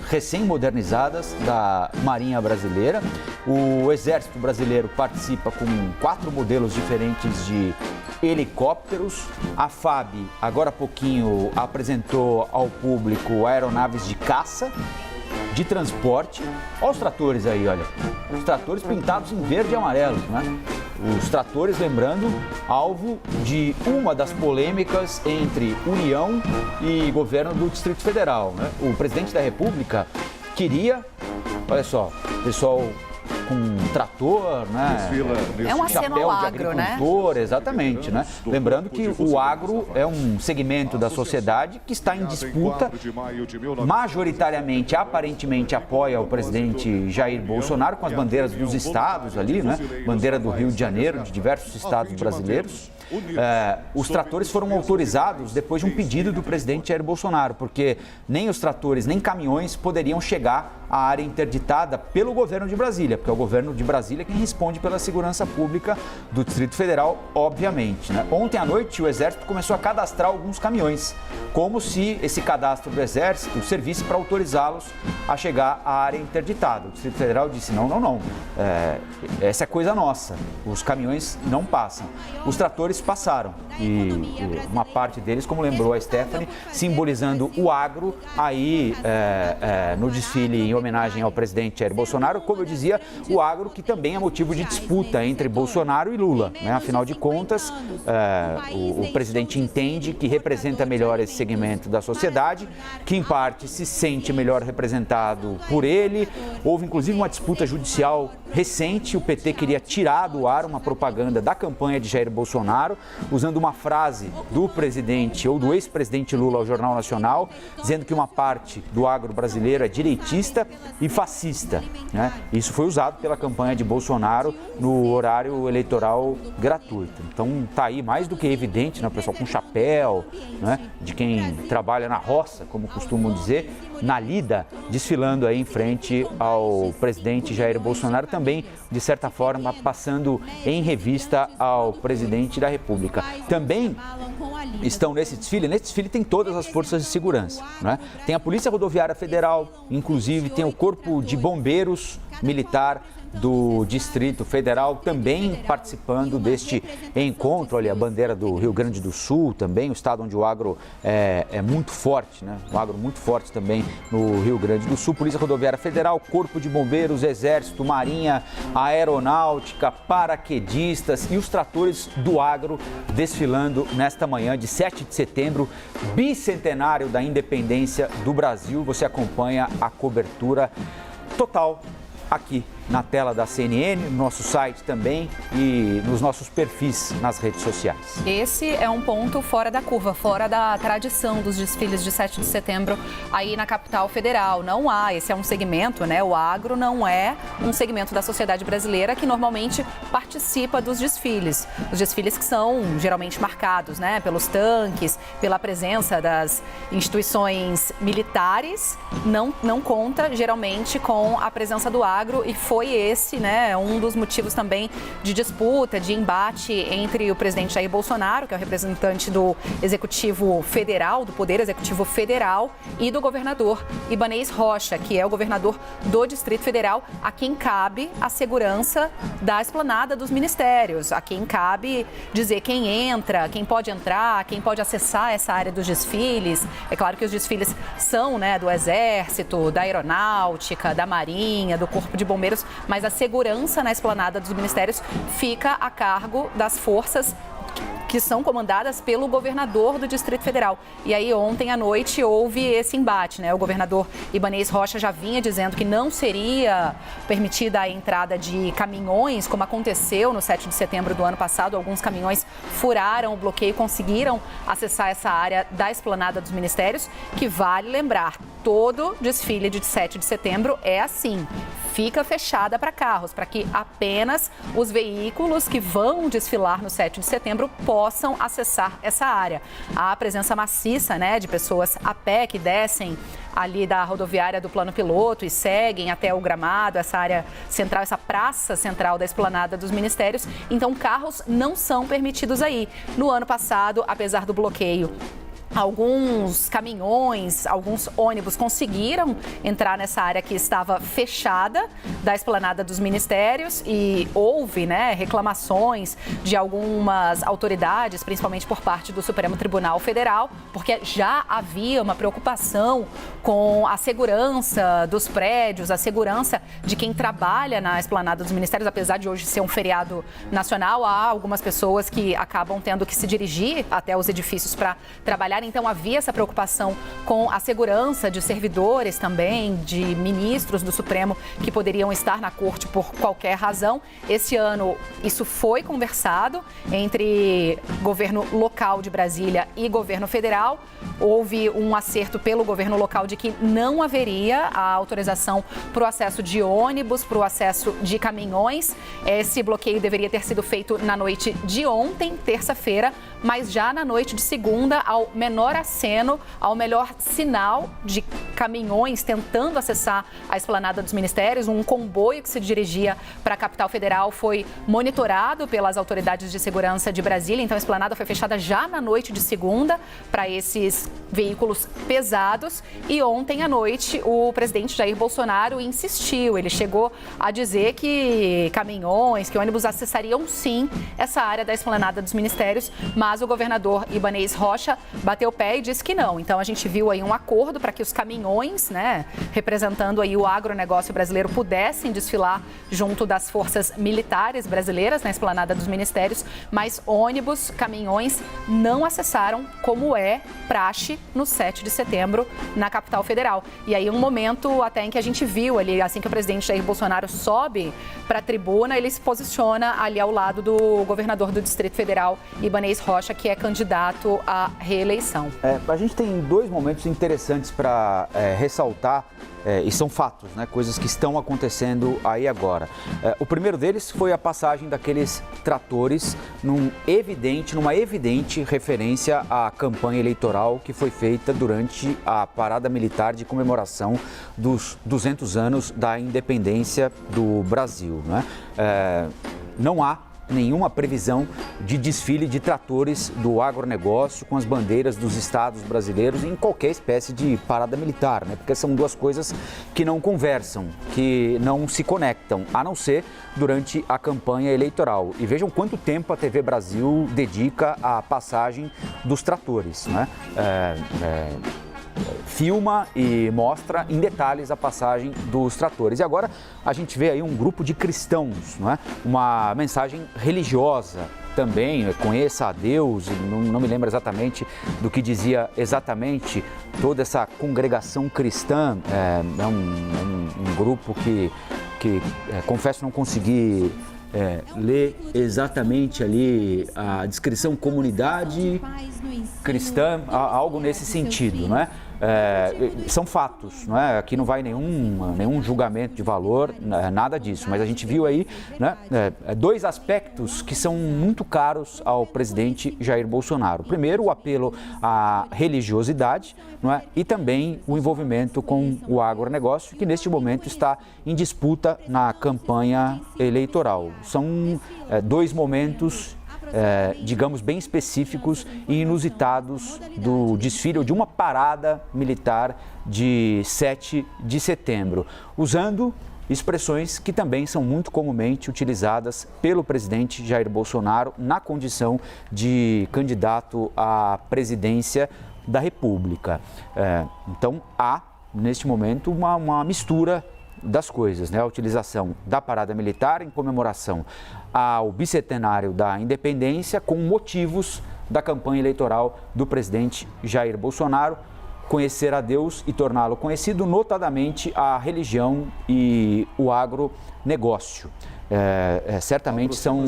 recém-modernizadas da Marinha Brasileira. O Exército Brasileiro participa com 4 modelos diferentes de helicópteros. A FAB, agora há pouquinho, apresentou ao público aeronaves de caça, de transporte. Olha os tratores aí, olha. Os tratores pintados em verde e amarelo, né? Os tratores, lembrando, alvo de uma das polêmicas entre União e governo do Distrito Federal, né? O presidente da República queria, olha só, pessoal com trator, né? É um aceno ao agro, né? Exatamente, né? Lembrando que o agro é um segmento da sociedade que está em disputa, majoritariamente, aparentemente apoia o presidente Jair Bolsonaro com as bandeiras dos estados ali, né? Bandeira do Rio de Janeiro, de diversos estados brasileiros. Os tratores foram autorizados depois de um pedido do presidente Jair Bolsonaro, porque nem os tratores nem caminhões poderiam chegar à área interditada pelo governo de Brasília, porque é o governo de Brasília quem responde pela segurança pública do Distrito Federal, obviamente, né? Ontem à noite o Exército começou a cadastrar alguns caminhões, como se esse cadastro do Exército servisse para autorizá-los a chegar à área interditada. O Distrito Federal disse não, essa é coisa nossa, os caminhões não passam. Os tratores passaram e uma parte deles, como lembrou a Stephanie, simbolizando o agro aí no desfile em homenagem ao presidente Jair Bolsonaro, como eu dizia, o agro que também é motivo de disputa entre Bolsonaro e Lula, né? Afinal de contas, o presidente entende que representa melhor esse segmento da sociedade, que em parte se sente melhor representado por ele. Houve inclusive uma disputa judicial recente, o PT queria tirar do ar uma propaganda da campanha de Jair Bolsonaro, usando uma frase do presidente ou do ex-presidente Lula ao Jornal Nacional, dizendo que uma parte do agro brasileiro é direitista e fascista, né? Isso foi usado pela campanha de Bolsonaro no horário eleitoral gratuito. Então tá aí mais do que evidente, né, pessoal com chapéu, né, de quem trabalha na roça, como costumam dizer, na lida, desfilando aí em frente ao presidente Jair Bolsonaro, também, de certa forma, passando em revista ao presidente da República. Também estão nesse desfile tem todas as forças de segurança, né? Tem a Polícia Rodoviária Federal, inclusive tem o Corpo de Bombeiros Militar do Distrito Federal também participando deste encontro. Olha, a bandeira do Rio Grande do Sul também, o estado onde o agro é muito forte, né? O agro muito forte também no Rio Grande do Sul. Polícia Rodoviária Federal, Corpo de Bombeiros, Exército, Marinha, Aeronáutica, paraquedistas e os tratores do agro desfilando nesta manhã de 7 de setembro, bicentenário da independência do Brasil. Você acompanha a cobertura total aqui na tela da CNN, no nosso site também e nos nossos perfis nas redes sociais. Esse é um ponto fora da curva, fora da tradição dos desfiles de 7 de setembro aí na capital federal. Não há, esse é um segmento, né? O agro não é um segmento da sociedade brasileira que normalmente participa dos desfiles. Os desfiles que são geralmente marcados, né? Pelos tanques, pela presença das instituições militares, não conta geralmente com a presença do agro e foi esse, né, um dos motivos também de disputa, de embate entre o presidente Jair Bolsonaro, que é o representante do Executivo Federal, do Poder Executivo Federal, e do governador Ibanez Rocha, que é o governador do Distrito Federal, a quem cabe a segurança da esplanada dos ministérios, a quem cabe dizer quem entra, quem pode entrar, quem pode acessar essa área dos desfiles. É claro que os desfiles são, né, do Exército, da Aeronáutica, da Marinha, do Corpo de Bombeiros, mas a segurança na esplanada dos ministérios fica a cargo das forças que são comandadas pelo governador do Distrito Federal. E aí ontem à noite houve esse embate, né? O governador Ibanez Rocha já vinha dizendo que não seria permitida a entrada de caminhões, como aconteceu no 7 de setembro do ano passado. Alguns caminhões furaram o bloqueio e conseguiram acessar essa área da esplanada dos ministérios, que vale lembrar, todo desfile de 7 de setembro é assim. Fica fechada para carros, para que apenas os veículos que vão desfilar no 7 de setembro possam acessar essa área. Há presença maciça, né, de pessoas a pé que descem ali da rodoviária do Plano Piloto e seguem até o gramado, essa área central, essa praça central da esplanada dos ministérios. Então, carros não são permitidos aí. No ano passado, apesar do bloqueio, alguns caminhões, alguns ônibus conseguiram entrar nessa área que estava fechada da esplanada dos ministérios e houve, né, reclamações de algumas autoridades, principalmente por parte do Supremo Tribunal Federal, porque já havia uma preocupação com a segurança dos prédios, a segurança de quem trabalha na esplanada dos ministérios, apesar de hoje ser um feriado nacional, há algumas pessoas que acabam tendo que se dirigir até os edifícios para trabalhar. Então, havia essa preocupação com a segurança de servidores também, de ministros do Supremo que poderiam estar na corte por qualquer razão. Esse ano, isso foi conversado entre governo local de Brasília e governo federal. Houve um acerto pelo governo local de que não haveria a autorização para o acesso de ônibus, para o acesso de caminhões. Esse bloqueio deveria ter sido feito na noite de ontem, terça-feira, mas já na noite de segunda, ao menor aceno, ao melhor sinal de caminhões tentando acessar a esplanada dos ministérios. Um comboio que se dirigia para a capital federal foi monitorado pelas autoridades de segurança de Brasília. Então, a esplanada foi fechada já na noite de segunda para esses veículos pesados. E ontem à noite, o presidente Jair Bolsonaro insistiu. Ele chegou a dizer que caminhões, que ônibus acessariam sim essa área da esplanada dos ministérios, mas o governador Ibanez Rocha bateu o pé e disse que não. Então, a gente viu aí um acordo para que os caminhões, né, representando aí o agronegócio brasileiro, pudessem desfilar junto das forças militares brasileiras na esplanada dos ministérios, mas ônibus, caminhões não acessaram, como é praxe no 7 de setembro na capital federal. E aí um momento até em que a gente viu ali, assim que o presidente Jair Bolsonaro sobe para a tribuna, ele se posiciona ali ao lado do governador do Distrito Federal, Ibanez Rocha, que é candidato à reeleição. A gente tem dois momentos interessantes para ressaltar, e são fatos, né? Coisas que estão acontecendo aí agora. O primeiro deles foi a passagem daqueles tratores numa evidente referência à campanha eleitoral que foi feita durante a parada militar de comemoração dos 200 anos da independência do Brasil, né? Não há nenhuma previsão de desfile de tratores do agronegócio com as bandeiras dos estados brasileiros em qualquer espécie de parada militar, né? Porque são duas coisas que não conversam, que não se conectam, a não ser durante a campanha eleitoral. E vejam quanto tempo a TV Brasil dedica à passagem dos tratores, né? Filma e mostra em detalhes a passagem dos tratores. E agora a gente vê aí um grupo de cristãos, não é? Uma mensagem religiosa também, conheça a Deus, não me lembro exatamente do que dizia exatamente toda essa congregação cristã. É um grupo que confesso não consegui ler exatamente ali a descrição, comunidade cristã, algo nesse sentido, não é? são fatos, não é? Aqui não vai nenhum julgamento de valor, nada disso, mas a gente viu aí, né, dois aspectos que são muito caros ao presidente Jair Bolsonaro. Primeiro, o apelo à religiosidade, não é? E também o envolvimento com o agronegócio, que neste momento está em disputa na campanha eleitoral. São dois momentos, digamos, bem específicos e inusitados do desfile ou de uma parada militar de 7 de setembro, usando expressões que também são muito comumente utilizadas pelo presidente Jair Bolsonaro na condição de candidato à presidência da República. Então, há, neste momento, uma mistura das coisas, né? A utilização da parada militar em comemoração ao bicentenário da independência com motivos da campanha eleitoral do presidente Jair Bolsonaro, conhecer a Deus e torná-lo conhecido, notadamente a religião e o agronegócio. Certamente são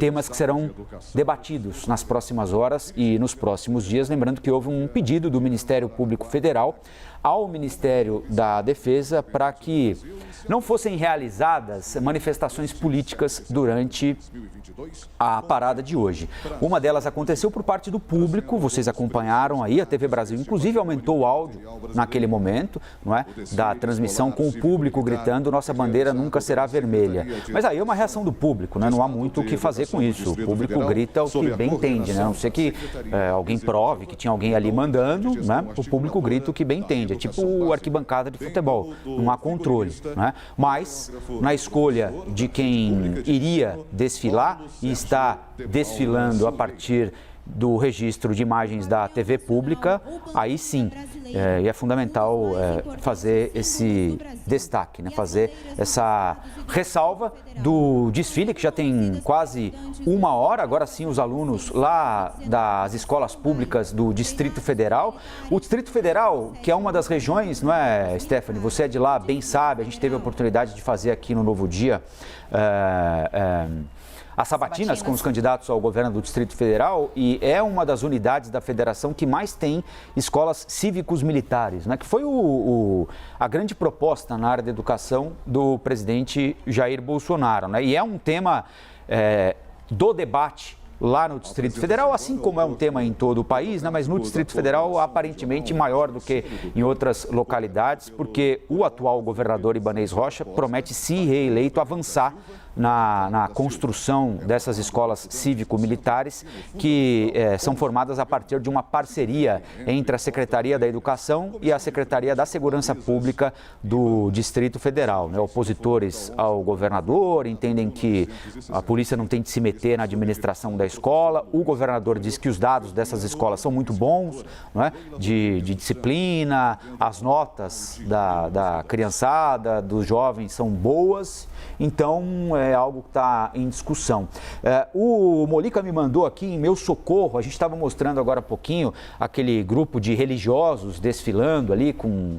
temas que serão debatidos nas próximas horas e nos próximos dias, lembrando que houve um pedido do Ministério Público Federal ao Ministério da Defesa para que não fossem realizadas manifestações políticas durante a parada de hoje. Uma delas aconteceu por parte do público, vocês acompanharam aí, a TV Brasil inclusive aumentou o áudio naquele momento, não é? Da transmissão com o público gritando: nossa bandeira nunca será vermelha. Mas aí é uma reação do público, né? Não há muito o que fazer com isso. O público grita o que bem entende, né? A não ser que alguém prove que tinha alguém ali mandando, né? O público grita o que bem entende. É tipo arquibancada de futebol, não há controle, né? Mas na escolha de quem iria desfilar e está desfilando a partir do registro de imagens da TV pública, aí sim, é fundamental fazer esse destaque, né? Fazer essa ressalva do desfile, que já tem quase uma hora. Agora sim, os alunos lá das escolas públicas do Distrito Federal. O Distrito Federal, que é uma das regiões, não é, Stephanie? Você é de lá, bem sabe, a gente teve a oportunidade de fazer aqui no Novo Dia as sabatinas com os candidatos ao governo do Distrito Federal, e é uma das unidades da federação que mais tem escolas cívicos militares, né? Que foi a grande proposta na área da educação do presidente Jair Bolsonaro, né? E é um tema do debate lá no Distrito Federal, assim como é um tema em todo o país, né? Mas no Distrito Federal aparentemente maior do que em outras localidades, porque o atual governador Ibanez Rocha promete, se reeleito, avançar na construção dessas escolas cívico-militares que são formadas a partir de uma parceria entre a Secretaria da Educação e a Secretaria da Segurança Pública do Distrito Federal, né? Opositores ao governador entendem que a polícia não tem de se meter na administração da escola. O governador diz que os dados dessas escolas são muito bons, não é? De disciplina, as notas da criançada, dos jovens são boas, então é algo que está em discussão. O Molica me mandou aqui em meu socorro, a gente estava mostrando agora há pouquinho aquele grupo de religiosos desfilando ali com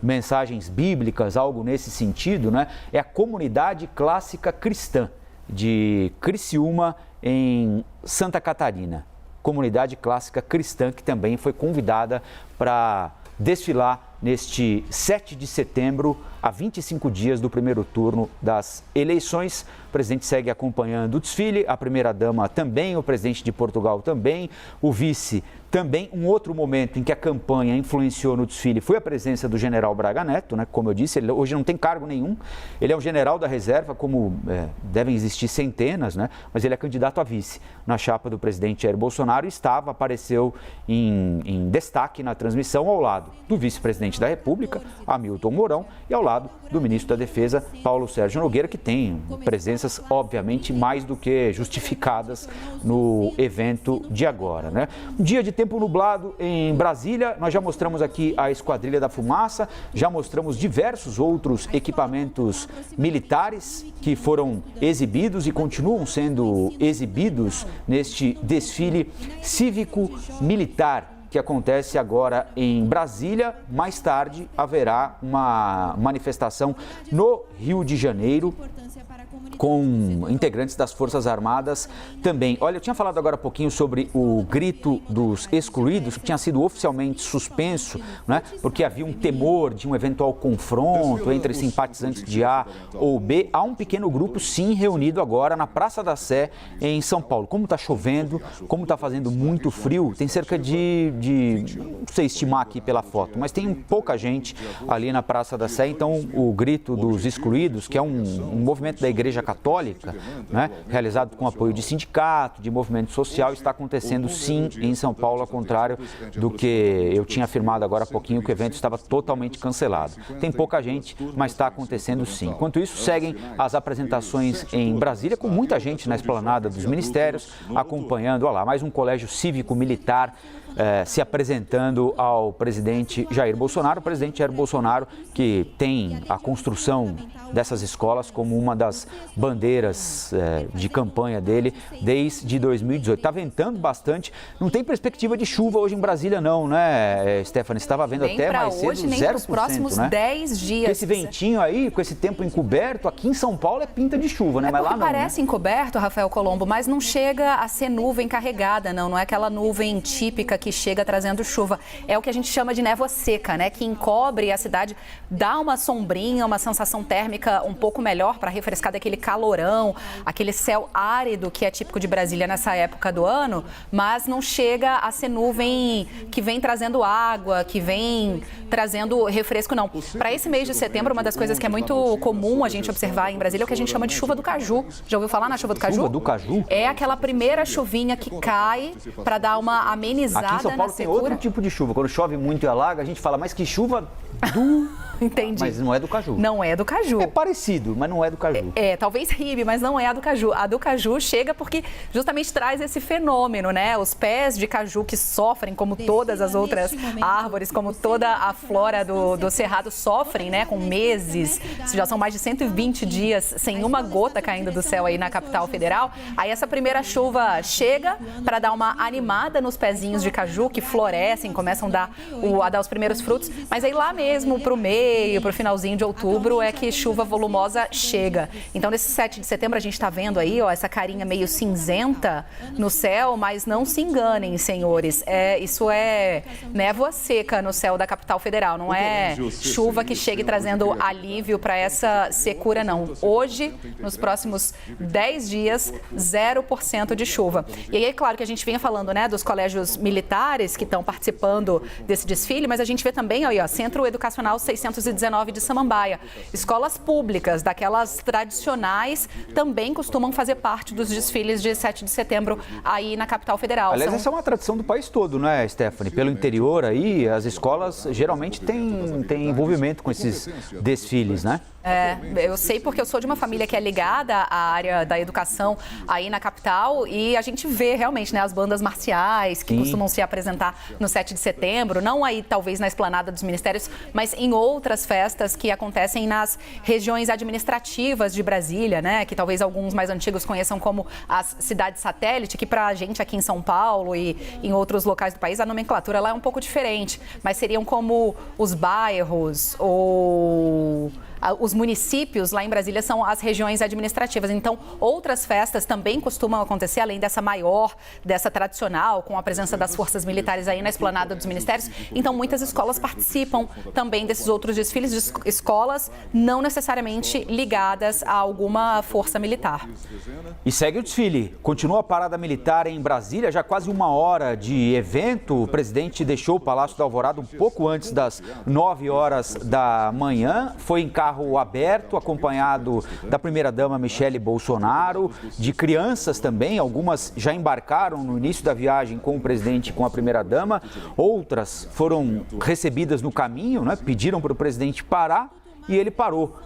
mensagens bíblicas, algo nesse sentido, né? É a Comunidade Clássica Cristã de Criciúma, em Santa Catarina. Comunidade Clássica Cristã, que também foi convidada para desfilar neste 7 de setembro, a 25 dias do primeiro turno das eleições. O presidente segue acompanhando o desfile, a primeira-dama também, o presidente de Portugal também, o vice também. Um outro momento em que a campanha influenciou no desfile foi a presença do general Braga Neto, né? Como eu disse, ele hoje não tem cargo nenhum, ele é um general da reserva, como devem existir centenas, né? Mas ele é candidato a vice na chapa do presidente Jair Bolsonaro e apareceu em destaque na transmissão ao lado do vice-presidente da República, Hamilton Mourão, e ao lado do ministro da Defesa, Paulo Sérgio Nogueira, que tem presenças, obviamente, mais do que justificadas no evento de agora, né? Um dia de tempo nublado em Brasília, nós já mostramos aqui a Esquadrilha da Fumaça, já mostramos diversos outros equipamentos militares que foram exibidos e continuam sendo exibidos neste desfile cívico-militar que acontece agora em Brasília. Mais tarde haverá uma manifestação no Rio de Janeiro com integrantes das Forças Armadas também. Olha, eu tinha falado agora há pouquinho sobre o grito dos excluídos, que tinha sido oficialmente suspenso, né, porque havia um temor de um eventual confronto entre simpatizantes de A ou B. Há um pequeno grupo, sim, reunido agora na Praça da Sé, em São Paulo. Como está chovendo, como está fazendo muito frio, tem cerca de, não sei estimar aqui pela foto, mas tem pouca gente ali na Praça da Sé. Então, o grito dos excluídos, que é um movimento da Igreja Católica, né, realizado com apoio de sindicato, de movimento social, está acontecendo sim em São Paulo, ao contrário do que eu tinha afirmado agora há pouquinho, que o evento estava totalmente cancelado. Tem pouca gente, mas está acontecendo sim. Enquanto isso, seguem as apresentações em Brasília, com muita gente na esplanada dos ministérios, acompanhando, olha lá, mais um colégio cívico-militar se apresentando ao presidente Jair Bolsonaro. O presidente Jair Bolsonaro, que tem a construção dessas escolas como uma das bandeiras de campanha dele desde 2018. Está ventando bastante, não tem perspectiva de chuva hoje em Brasília não, né, Stephanie? Você estava vendo nem até mais cedo, hoje, nem 0%, para os próximos, né? 10 dias. Com esse ventinho aí, com esse tempo encoberto, aqui em São Paulo é pinta de chuva, né? Mas lá não, parece, né, encoberto, Rafael Colombo, mas não chega a ser nuvem carregada, não é aquela nuvem típica que chega trazendo chuva. É o que a gente chama de névoa seca, né? Que encobre a cidade, dá uma sombrinha, uma sensação térmica um pouco melhor para refrescar daquele calorão, aquele céu árido que é típico de Brasília nessa época do ano, mas não chega a ser nuvem que vem trazendo água, que vem trazendo refresco, não. Para esse mês de setembro, uma das coisas que é muito comum a gente observar em Brasília é o que a gente chama de chuva do caju. Já ouviu falar na chuva do caju? Chuva do caju? É aquela primeira chuvinha que cai para dar uma amenizada na secura. Aqui em São Paulo tem outro tipo de chuva. Quando chove muito e alaga, a gente fala, mas que chuva do... Entendi. Mas não é do caju. Não é do caju. É parecido, mas não é do caju. Talvez ribe, mas não é a do caju. A do caju chega porque justamente traz esse fenômeno, né? Os pés de caju que sofrem, como todas as outras árvores, como toda a flora do Cerrado sofrem, né? Com meses, já são mais de 120 dias sem uma gota caindo do céu aí na capital federal. Aí essa primeira chuva chega para dar uma animada nos pezinhos de caju que florescem, começam a dar os primeiros frutos, mas aí lá mesmo pro meio, para o finalzinho de outubro é que chuva volumosa chega. Então, nesse 7 de setembro, a gente está vendo aí, ó, essa carinha meio cinzenta no céu, mas não se enganem, senhores. Isso é névoa seca no céu da capital federal, não é chuva que chegue trazendo alívio para essa secura, não. Hoje, nos próximos 10 dias, 0% de chuva. E aí, é claro que a gente vinha falando, né, dos colégios militares que estão participando desse desfile, mas a gente vê também, ó, Centro Educacional 619 de Samambaia. Escolas públicas, daquelas tradicionais, também costumam fazer parte dos desfiles de 7 de setembro aí na capital federal. Aliás, essa é uma tradição do país todo, né, Stephanie? Pelo interior aí, as escolas geralmente têm envolvimento com esses desfiles, né? Eu sei porque eu sou de uma família que é ligada à área da educação aí na capital e a gente vê realmente, né, as bandas marciais que costumam se apresentar no 7 de setembro, não aí talvez na esplanada dos ministérios, mas em outras festas que acontecem nas regiões administrativas de Brasília, né, que talvez alguns mais antigos conheçam como as cidades satélite, que pra gente aqui em São Paulo e em outros locais do país a nomenclatura lá é um pouco diferente, mas seriam como os bairros ou... Os municípios lá em Brasília são as regiões administrativas, então outras festas também costumam acontecer, além dessa maior, dessa tradicional, com a presença das forças militares aí na esplanada dos ministérios. Então muitas escolas participam também desses outros desfiles, de escolas não necessariamente ligadas a alguma força militar. E segue o desfile, continua a parada militar em Brasília, já quase 1 hora de evento. O presidente deixou o Palácio da Alvorada um pouco antes das 9 horas da manhã, foi em carro aberto, acompanhado da primeira-dama Michele Bolsonaro, de crianças também, algumas já embarcaram no início da viagem com o presidente e com a primeira-dama, outras foram recebidas no caminho, né? Pediram para o presidente parar e ele parou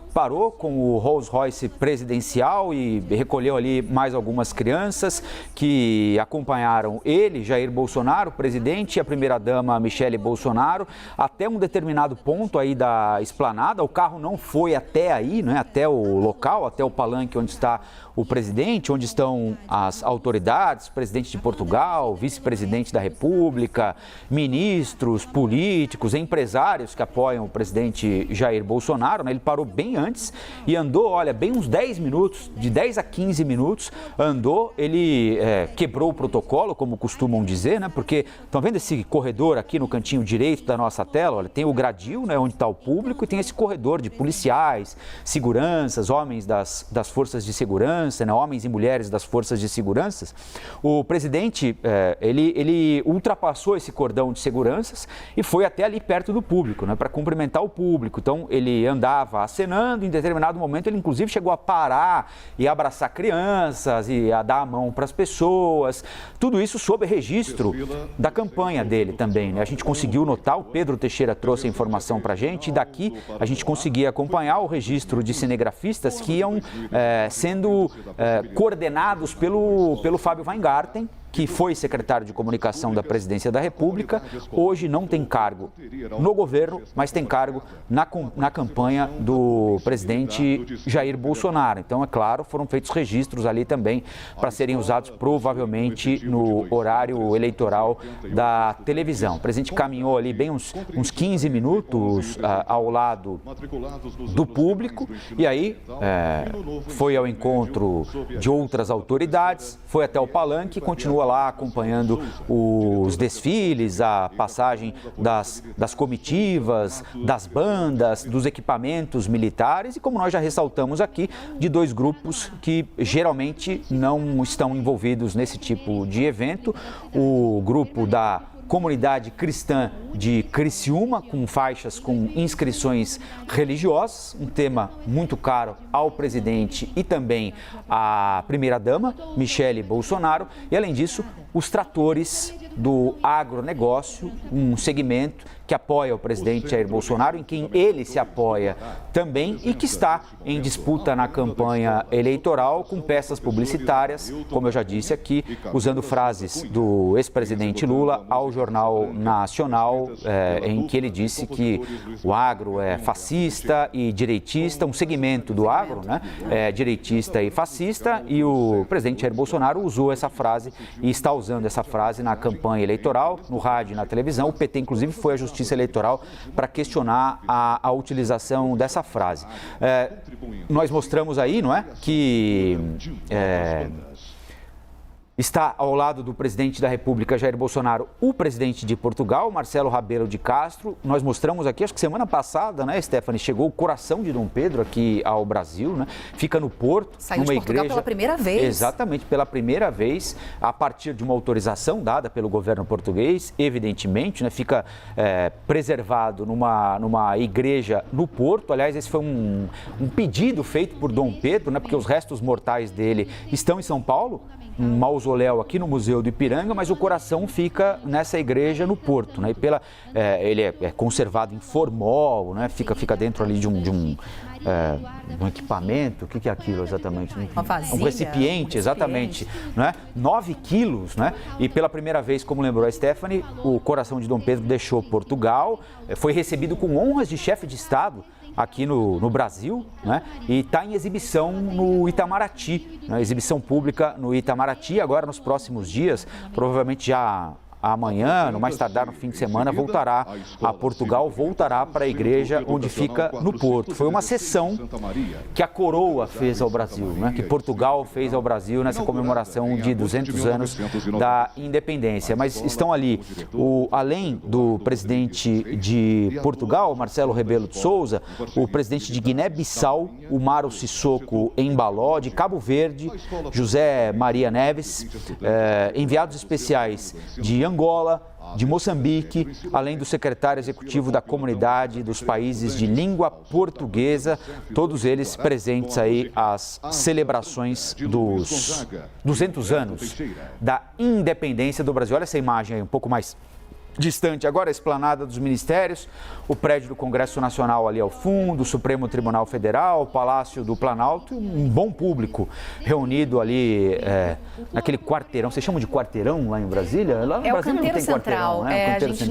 com o Rolls Royce presidencial e recolheu ali mais algumas crianças que acompanharam ele, Jair Bolsonaro, o presidente, e a primeira-dama Michele Bolsonaro, até um determinado ponto aí da esplanada. O carro não foi até aí, né, até o local, até o palanque onde está o presidente, onde estão as autoridades, presidente de Portugal, vice-presidente da República, ministros, políticos, empresários que apoiam o presidente Jair Bolsonaro, né? Ele parou bem antes e andou, olha, bem uns 10 minutos, de 10 a 15 minutos, andou, ele quebrou o protocolo, como costumam dizer, né? Porque, estão vendo esse corredor aqui no cantinho direito da nossa tela? Olha, tem o gradil, né, onde está o público, e tem esse corredor de policiais, seguranças, homens das forças de segurança, né, homens e mulheres das forças de segurança. O presidente, ele ultrapassou esse cordão de seguranças e foi até ali perto do público, né, para cumprimentar o público. Então, ele andava acenando, em determinado momento ele inclusive chegou a parar e abraçar crianças e a dar a mão para as pessoas. Tudo isso sob registro da campanha dele também, né? A gente conseguiu notar, o Pedro Teixeira trouxe a informação para a gente, e daqui a gente conseguia acompanhar o registro de cinegrafistas que iam sendo coordenados pelo Fábio Weingarten, que foi secretário de comunicação da Presidência da República, hoje não tem cargo no governo, mas tem cargo na campanha do presidente Jair Bolsonaro. Então, é claro, foram feitos registros ali também para serem usados provavelmente no horário eleitoral da televisão. O presidente caminhou ali bem uns 15 minutos ao lado do público e aí foi ao encontro de outras autoridades, foi até o palanque e continua lá acompanhando os desfiles, a passagem das comitivas, das bandas, dos equipamentos militares e, como nós já ressaltamos aqui, de dois grupos que geralmente não estão envolvidos nesse tipo de evento. O grupo da Comunidade Cristã de Criciúma, com faixas com inscrições religiosas, um tema muito caro ao presidente e também à primeira-dama, Michele Bolsonaro, e além disso, os tratores do agronegócio, um segmento que apoia o presidente Jair Bolsonaro, em quem ele se apoia também e que está em disputa na campanha eleitoral com peças publicitárias, como eu já disse aqui, usando frases do ex-presidente Lula ao Jornal Nacional, em que ele disse que o agro é fascista e direitista, um segmento do agro, né, é direitista e fascista, e o presidente Jair Bolsonaro usou essa frase e está usando essa frase na campanha eleitoral, no rádio e na televisão. O PT, inclusive, foi à Justiça Eleitoral para questionar a utilização dessa frase. Nós mostramos aí, não é, que está ao lado do presidente da República, Jair Bolsonaro, o presidente de Portugal, Marcelo Rebelo de Castro. Nós mostramos aqui, acho que semana passada, né, Stephanie, chegou o coração de Dom Pedro aqui ao Brasil, né? Fica no Porto, saiu numa de Portugal igreja. Pela primeira vez. Exatamente, pela primeira vez, a partir de uma autorização dada pelo governo português, evidentemente, né? Fica preservado numa igreja no Porto. Aliás, esse foi um pedido feito por Dom Pedro, né? Porque os restos mortais dele estão em São Paulo, um mausoléu aqui no Museu do Ipiranga, mas o coração fica nessa igreja no Porto, né? E ele é conservado em formol, né? Fica dentro ali de um equipamento. O que é aquilo exatamente? Uma vasilha, um recipiente, exatamente, né? 9 quilos, né? E pela primeira vez, como lembrou a Stephanie, o coração de Dom Pedro deixou Portugal, foi recebido com honras de chefe de Estado aqui no Brasil, né? E está em exibição no Itamaraty, né? Exibição pública no Itamaraty. Agora, nos próximos dias, provavelmente já amanhã, no mais tardar no fim de semana, voltará a Portugal, voltará para a igreja onde fica no Porto. Foi uma cessão que a coroa fez ao Brasil, né? Que Portugal fez ao Brasil nessa comemoração de 200 anos da independência. Mas estão ali, além do presidente de Portugal, Marcelo Rebelo de Sousa, o presidente de Guiné-Bissau, o Umaro Sissoko Embaló, de Cabo Verde, José Maria Neves, enviados especiais de Angola, de Moçambique, além do secretário executivo da Comunidade dos Países de Língua Portuguesa, todos eles presentes aí às celebrações dos 200 anos da independência do Brasil. Olha essa imagem aí, um pouco mais distante. Agora a esplanada dos ministérios, o prédio do Congresso Nacional ali ao fundo, o Supremo Tribunal Federal, o Palácio do Planalto, um bom público reunido ali naquele quarteirão. Vocês chamam de quarteirão lá em Brasília? Lá no Brasília canteiro não tem central, quarteirão, né? A gente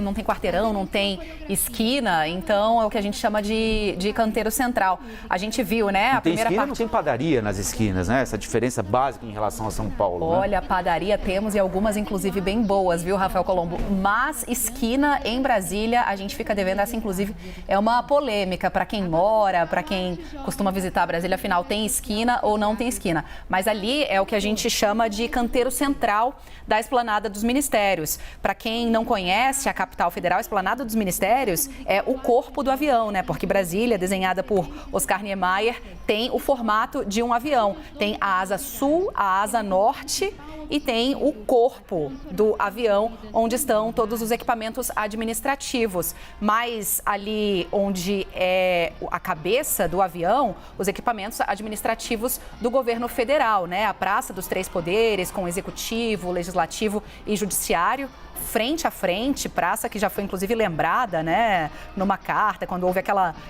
não tem quarteirão, não tem esquina, então é o que a gente chama de canteiro central. A gente viu, né? A primeira esquina, não tem padaria nas esquinas, né? Essa diferença básica em relação a São Paulo. Olha, né? Padaria temos e algumas inclusive bem boas, viu, Rafael Colombo? Colombo, mas esquina em Brasília, a gente fica devendo. Essa, inclusive, é uma polêmica para quem mora, para quem costuma visitar Brasília, afinal, tem esquina ou não tem esquina. Mas ali é o que a gente chama de canteiro central da Esplanada dos Ministérios. Para quem não conhece a capital federal, a Esplanada dos Ministérios é o corpo do avião, né? Porque Brasília, desenhada por Oscar Niemeyer, tem o formato de um avião. Tem a asa sul, a asa norte e tem o corpo do avião, onde estão todos os equipamentos administrativos. Mas ali onde é a cabeça do avião, os equipamentos administrativos do governo federal, né? A Praça dos Três Poderes, com o Executivo, Legislativo e Judiciário, frente a frente, praça que já foi inclusive lembrada, né, numa carta, quando houve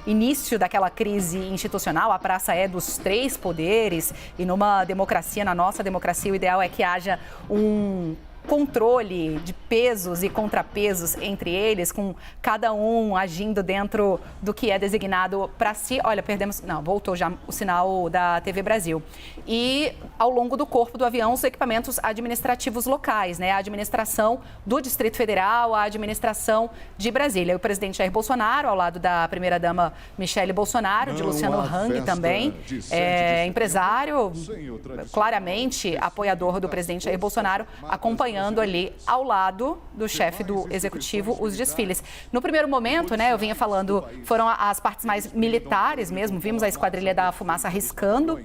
início daquela crise institucional. A praça é dos três poderes e numa democracia, na nossa democracia, o ideal é que haja um controle de pesos e contrapesos entre eles, com cada um agindo dentro do que é designado para si. Olha, perdemos... Não, voltou já o sinal da TV Brasil. E ao longo do corpo do avião, os equipamentos administrativos locais, né? A administração do Distrito Federal, a administração de Brasília. E o presidente Jair Bolsonaro, ao lado da primeira-dama Michele Bolsonaro, de Luciano Hang também, empresário, claramente apoiador do presidente Jair Bolsonaro, acompanhando ali ao lado do chefe do executivo os desfiles. No primeiro momento, né, eu vinha falando, foram as partes mais militares mesmo, vimos a Esquadrilha da Fumaça riscando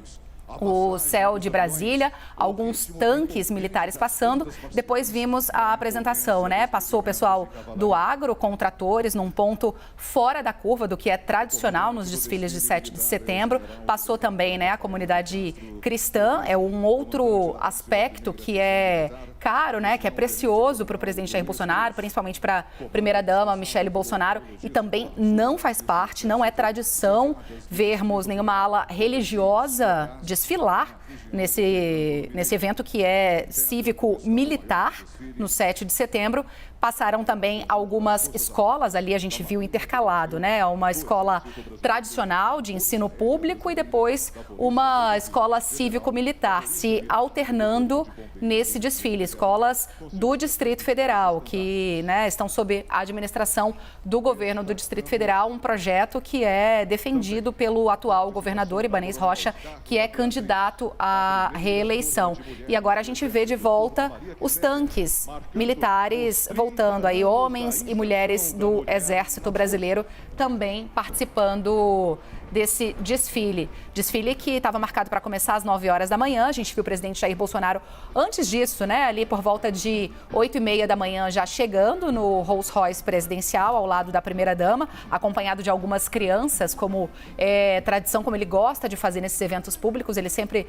o céu de Brasília, alguns tanques militares passando. Depois vimos a apresentação, né? Passou o pessoal do agro com tratores num ponto fora da curva do que é tradicional nos desfiles de 7 de setembro. Passou também, né, a comunidade cristã, é um outro aspecto que é caro, né, que é precioso para o presidente Jair Bolsonaro, principalmente para a primeira-dama Michele Bolsonaro, e também não faz parte, não é tradição vermos nenhuma ala religiosa desfilar nesse evento que é cívico-militar no 7 de setembro. Passaram também algumas escolas, ali a gente viu intercalado, né? Uma escola tradicional de ensino público e depois uma escola cívico-militar, se alternando nesse desfile. Escolas do Distrito Federal, que, né, estão sob a administração do governo do Distrito Federal, um projeto que é defendido pelo atual governador Ibanez Rocha, que é candidato à reeleição. E agora a gente vê de volta os tanques militares voltando aí, homens e mulheres do Exército Brasileiro também participando desse desfile. Desfile que estava marcado para começar às 9 horas da manhã. A gente viu o presidente Jair Bolsonaro antes disso, né, ali por volta de 8h30 da manhã, já chegando no Rolls Royce presidencial, ao lado da primeira-dama, acompanhado de algumas crianças, como tradição, como ele gosta de fazer nesses eventos públicos. Ele sempre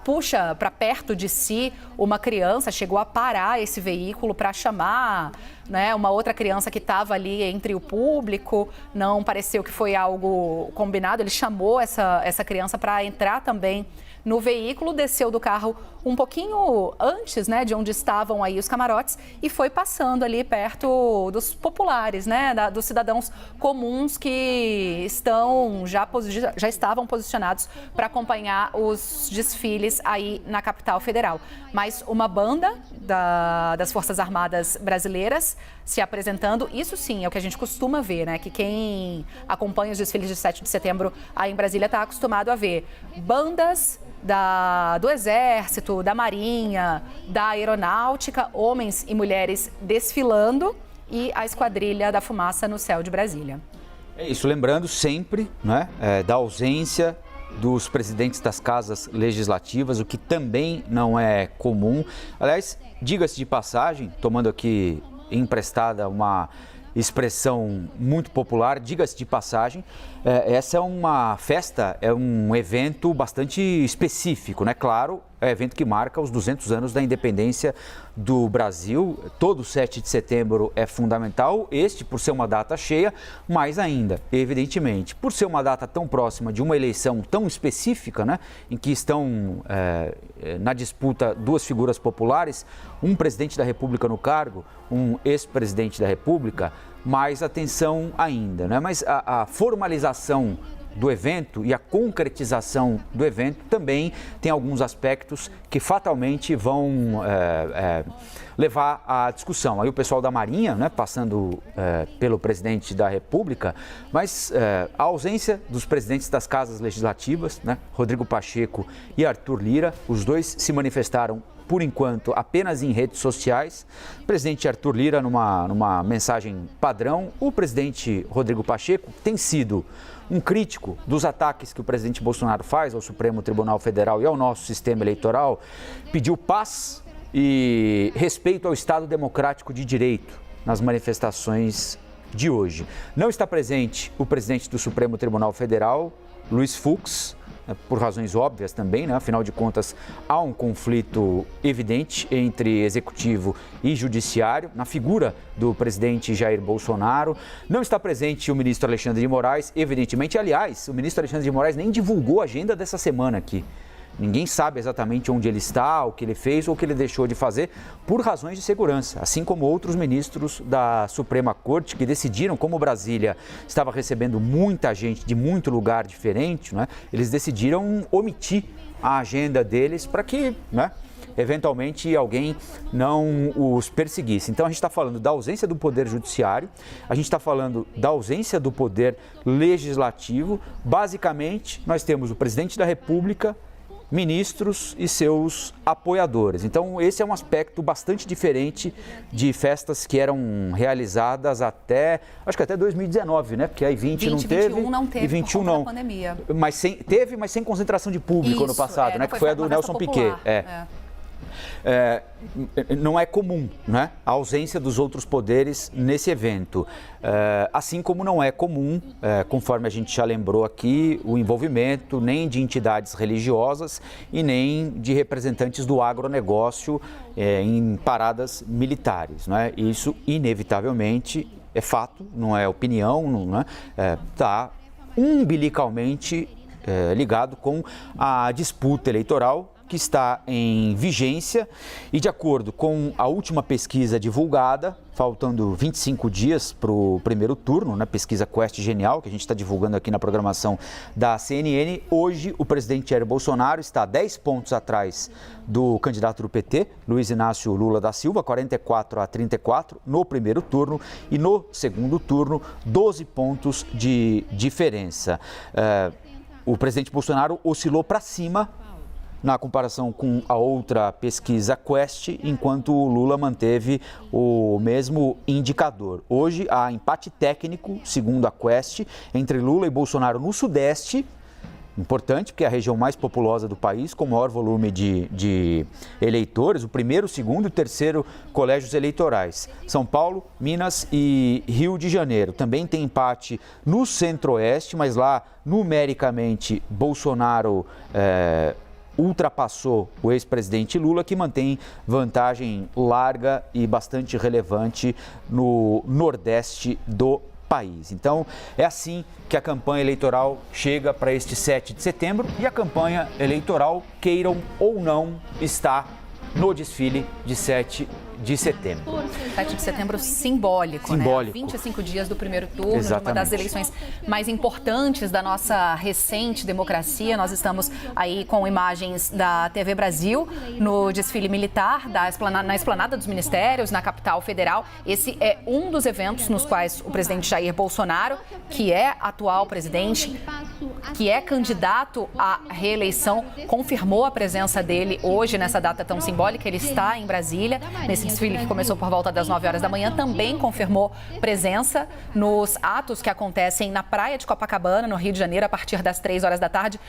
puxa para perto de si uma criança, chegou a parar esse veículo para chamar, né, uma outra criança que estava ali entre o público. Não pareceu que foi algo combinado, ele chamou essa criança para entrar também no veículo, desceu do carro um pouquinho antes, né, de onde estavam aí os camarotes, e foi passando ali perto dos populares, né, dos cidadãos comuns que já estavam posicionados para acompanhar os desfiles aí na capital federal. Mas uma banda das Forças Armadas brasileiras se apresentando, isso sim é o que a gente costuma ver, né, que quem acompanha os desfiles de 7 de setembro aí em Brasília está acostumado a ver bandas do Exército, da Marinha, da Aeronáutica, homens e mulheres desfilando, e a Esquadrilha da Fumaça no céu de Brasília. É isso, lembrando sempre, né, da ausência dos presidentes das casas legislativas, o que também não é comum. Aliás, diga-se de passagem, tomando aqui emprestada uma expressão muito popular, diga-se de passagem, essa é uma festa, é um evento bastante específico, né? Claro, é um evento que marca os 200 anos da independência do Brasil. Todo 7 de setembro é fundamental, este por ser uma data cheia, mais ainda, evidentemente, por ser uma data tão próxima de uma eleição tão específica, né? Em que estão na disputa duas figuras populares, um presidente da República no cargo, um ex-presidente da República, mais atenção ainda, né? Mas a formalização do evento e a concretização do evento também tem alguns aspectos que fatalmente vão levar à discussão. Aí o pessoal da Marinha, né, passando pelo presidente da República, mas a ausência dos presidentes das casas legislativas, né, Rodrigo Pacheco e Arthur Lira, os dois se manifestaram por enquanto, apenas em redes sociais. O presidente Arthur Lira, numa mensagem padrão. O presidente Rodrigo Pacheco tem sido um crítico dos ataques que o presidente Bolsonaro faz ao Supremo Tribunal Federal e ao nosso sistema eleitoral. Pediu paz e respeito ao Estado Democrático de Direito nas manifestações de hoje. Não está presente o presidente do Supremo Tribunal Federal, Luiz Fux, por razões óbvias também, né? Afinal de contas, há um conflito evidente entre executivo e judiciário, na figura do presidente Jair Bolsonaro. Não está presente o ministro Alexandre de Moraes, evidentemente. Aliás, o ministro Alexandre de Moraes nem divulgou a agenda dessa semana aqui. Ninguém sabe exatamente onde ele está, o que ele fez ou o que ele deixou de fazer por razões de segurança, assim como outros ministros da Suprema Corte que decidiram, como Brasília estava recebendo muita gente de muito lugar diferente, né, eles decidiram omitir a agenda deles para que, né, eventualmente alguém não os perseguisse. Então a gente está falando da ausência do poder judiciário, a gente está falando da ausência do poder legislativo. Basicamente, nós temos o presidente da República, ministros e seus apoiadores. Então, esse é um aspecto bastante diferente de festas que eram realizadas até 2019, né? Porque aí 20 não teve, e 21 não. Pandemia. Mas sem concentração de público no passado, né? Que foi a do Nelson Piquet. Não é comum, né, a ausência dos outros poderes nesse evento. Assim como não é comum, conforme a gente já lembrou aqui, o envolvimento nem de entidades religiosas e nem de representantes do agronegócio em paradas militares, né? Isso, inevitavelmente, é fato, não é opinião, está umbilicalmente ligado com a disputa eleitoral que está em vigência e, de acordo com a última pesquisa divulgada, faltando 25 dias para o primeiro turno, né, pesquisa Quest Genial, que a gente está divulgando aqui na programação da CNN, hoje o presidente Jair Bolsonaro está 10 pontos atrás do candidato do PT, Luiz Inácio Lula da Silva, 44-34 no primeiro turno, e no segundo turno, 12 pontos de diferença. O presidente Bolsonaro oscilou para cima na comparação com a outra pesquisa Quest, enquanto o Lula manteve o mesmo indicador. Hoje há empate técnico, segundo a Quest, entre Lula e Bolsonaro no Sudeste, importante, porque é a região mais populosa do país, com maior volume de eleitores, o primeiro, o segundo e o terceiro colégios eleitorais. São Paulo, Minas e Rio de Janeiro. Também tem empate no Centro-Oeste, mas lá, numericamente, Bolsonaro ultrapassou o ex-presidente Lula, que mantém vantagem larga e bastante relevante no Nordeste do país. Então, é assim que a campanha eleitoral chega para este 7 de setembro e a campanha eleitoral, queiram ou não, está no desfile de 7 de setembro. 7 de setembro simbólico, né? 25 dias do primeiro turno, uma das eleições mais importantes da nossa recente democracia. Nós estamos aí com imagens da TV Brasil no desfile militar, na esplanada dos ministérios, na capital federal. Esse é um dos eventos nos quais o presidente Jair Bolsonaro, que é atual presidente, que é candidato à reeleição, confirmou a presença dele hoje, nessa data tão simbólica. Ele está em Brasília, nesse desfile que começou por volta das 9 horas da manhã, também confirmou presença nos atos que acontecem na praia de Copacabana, no Rio de Janeiro, a partir das 3 horas da tarde.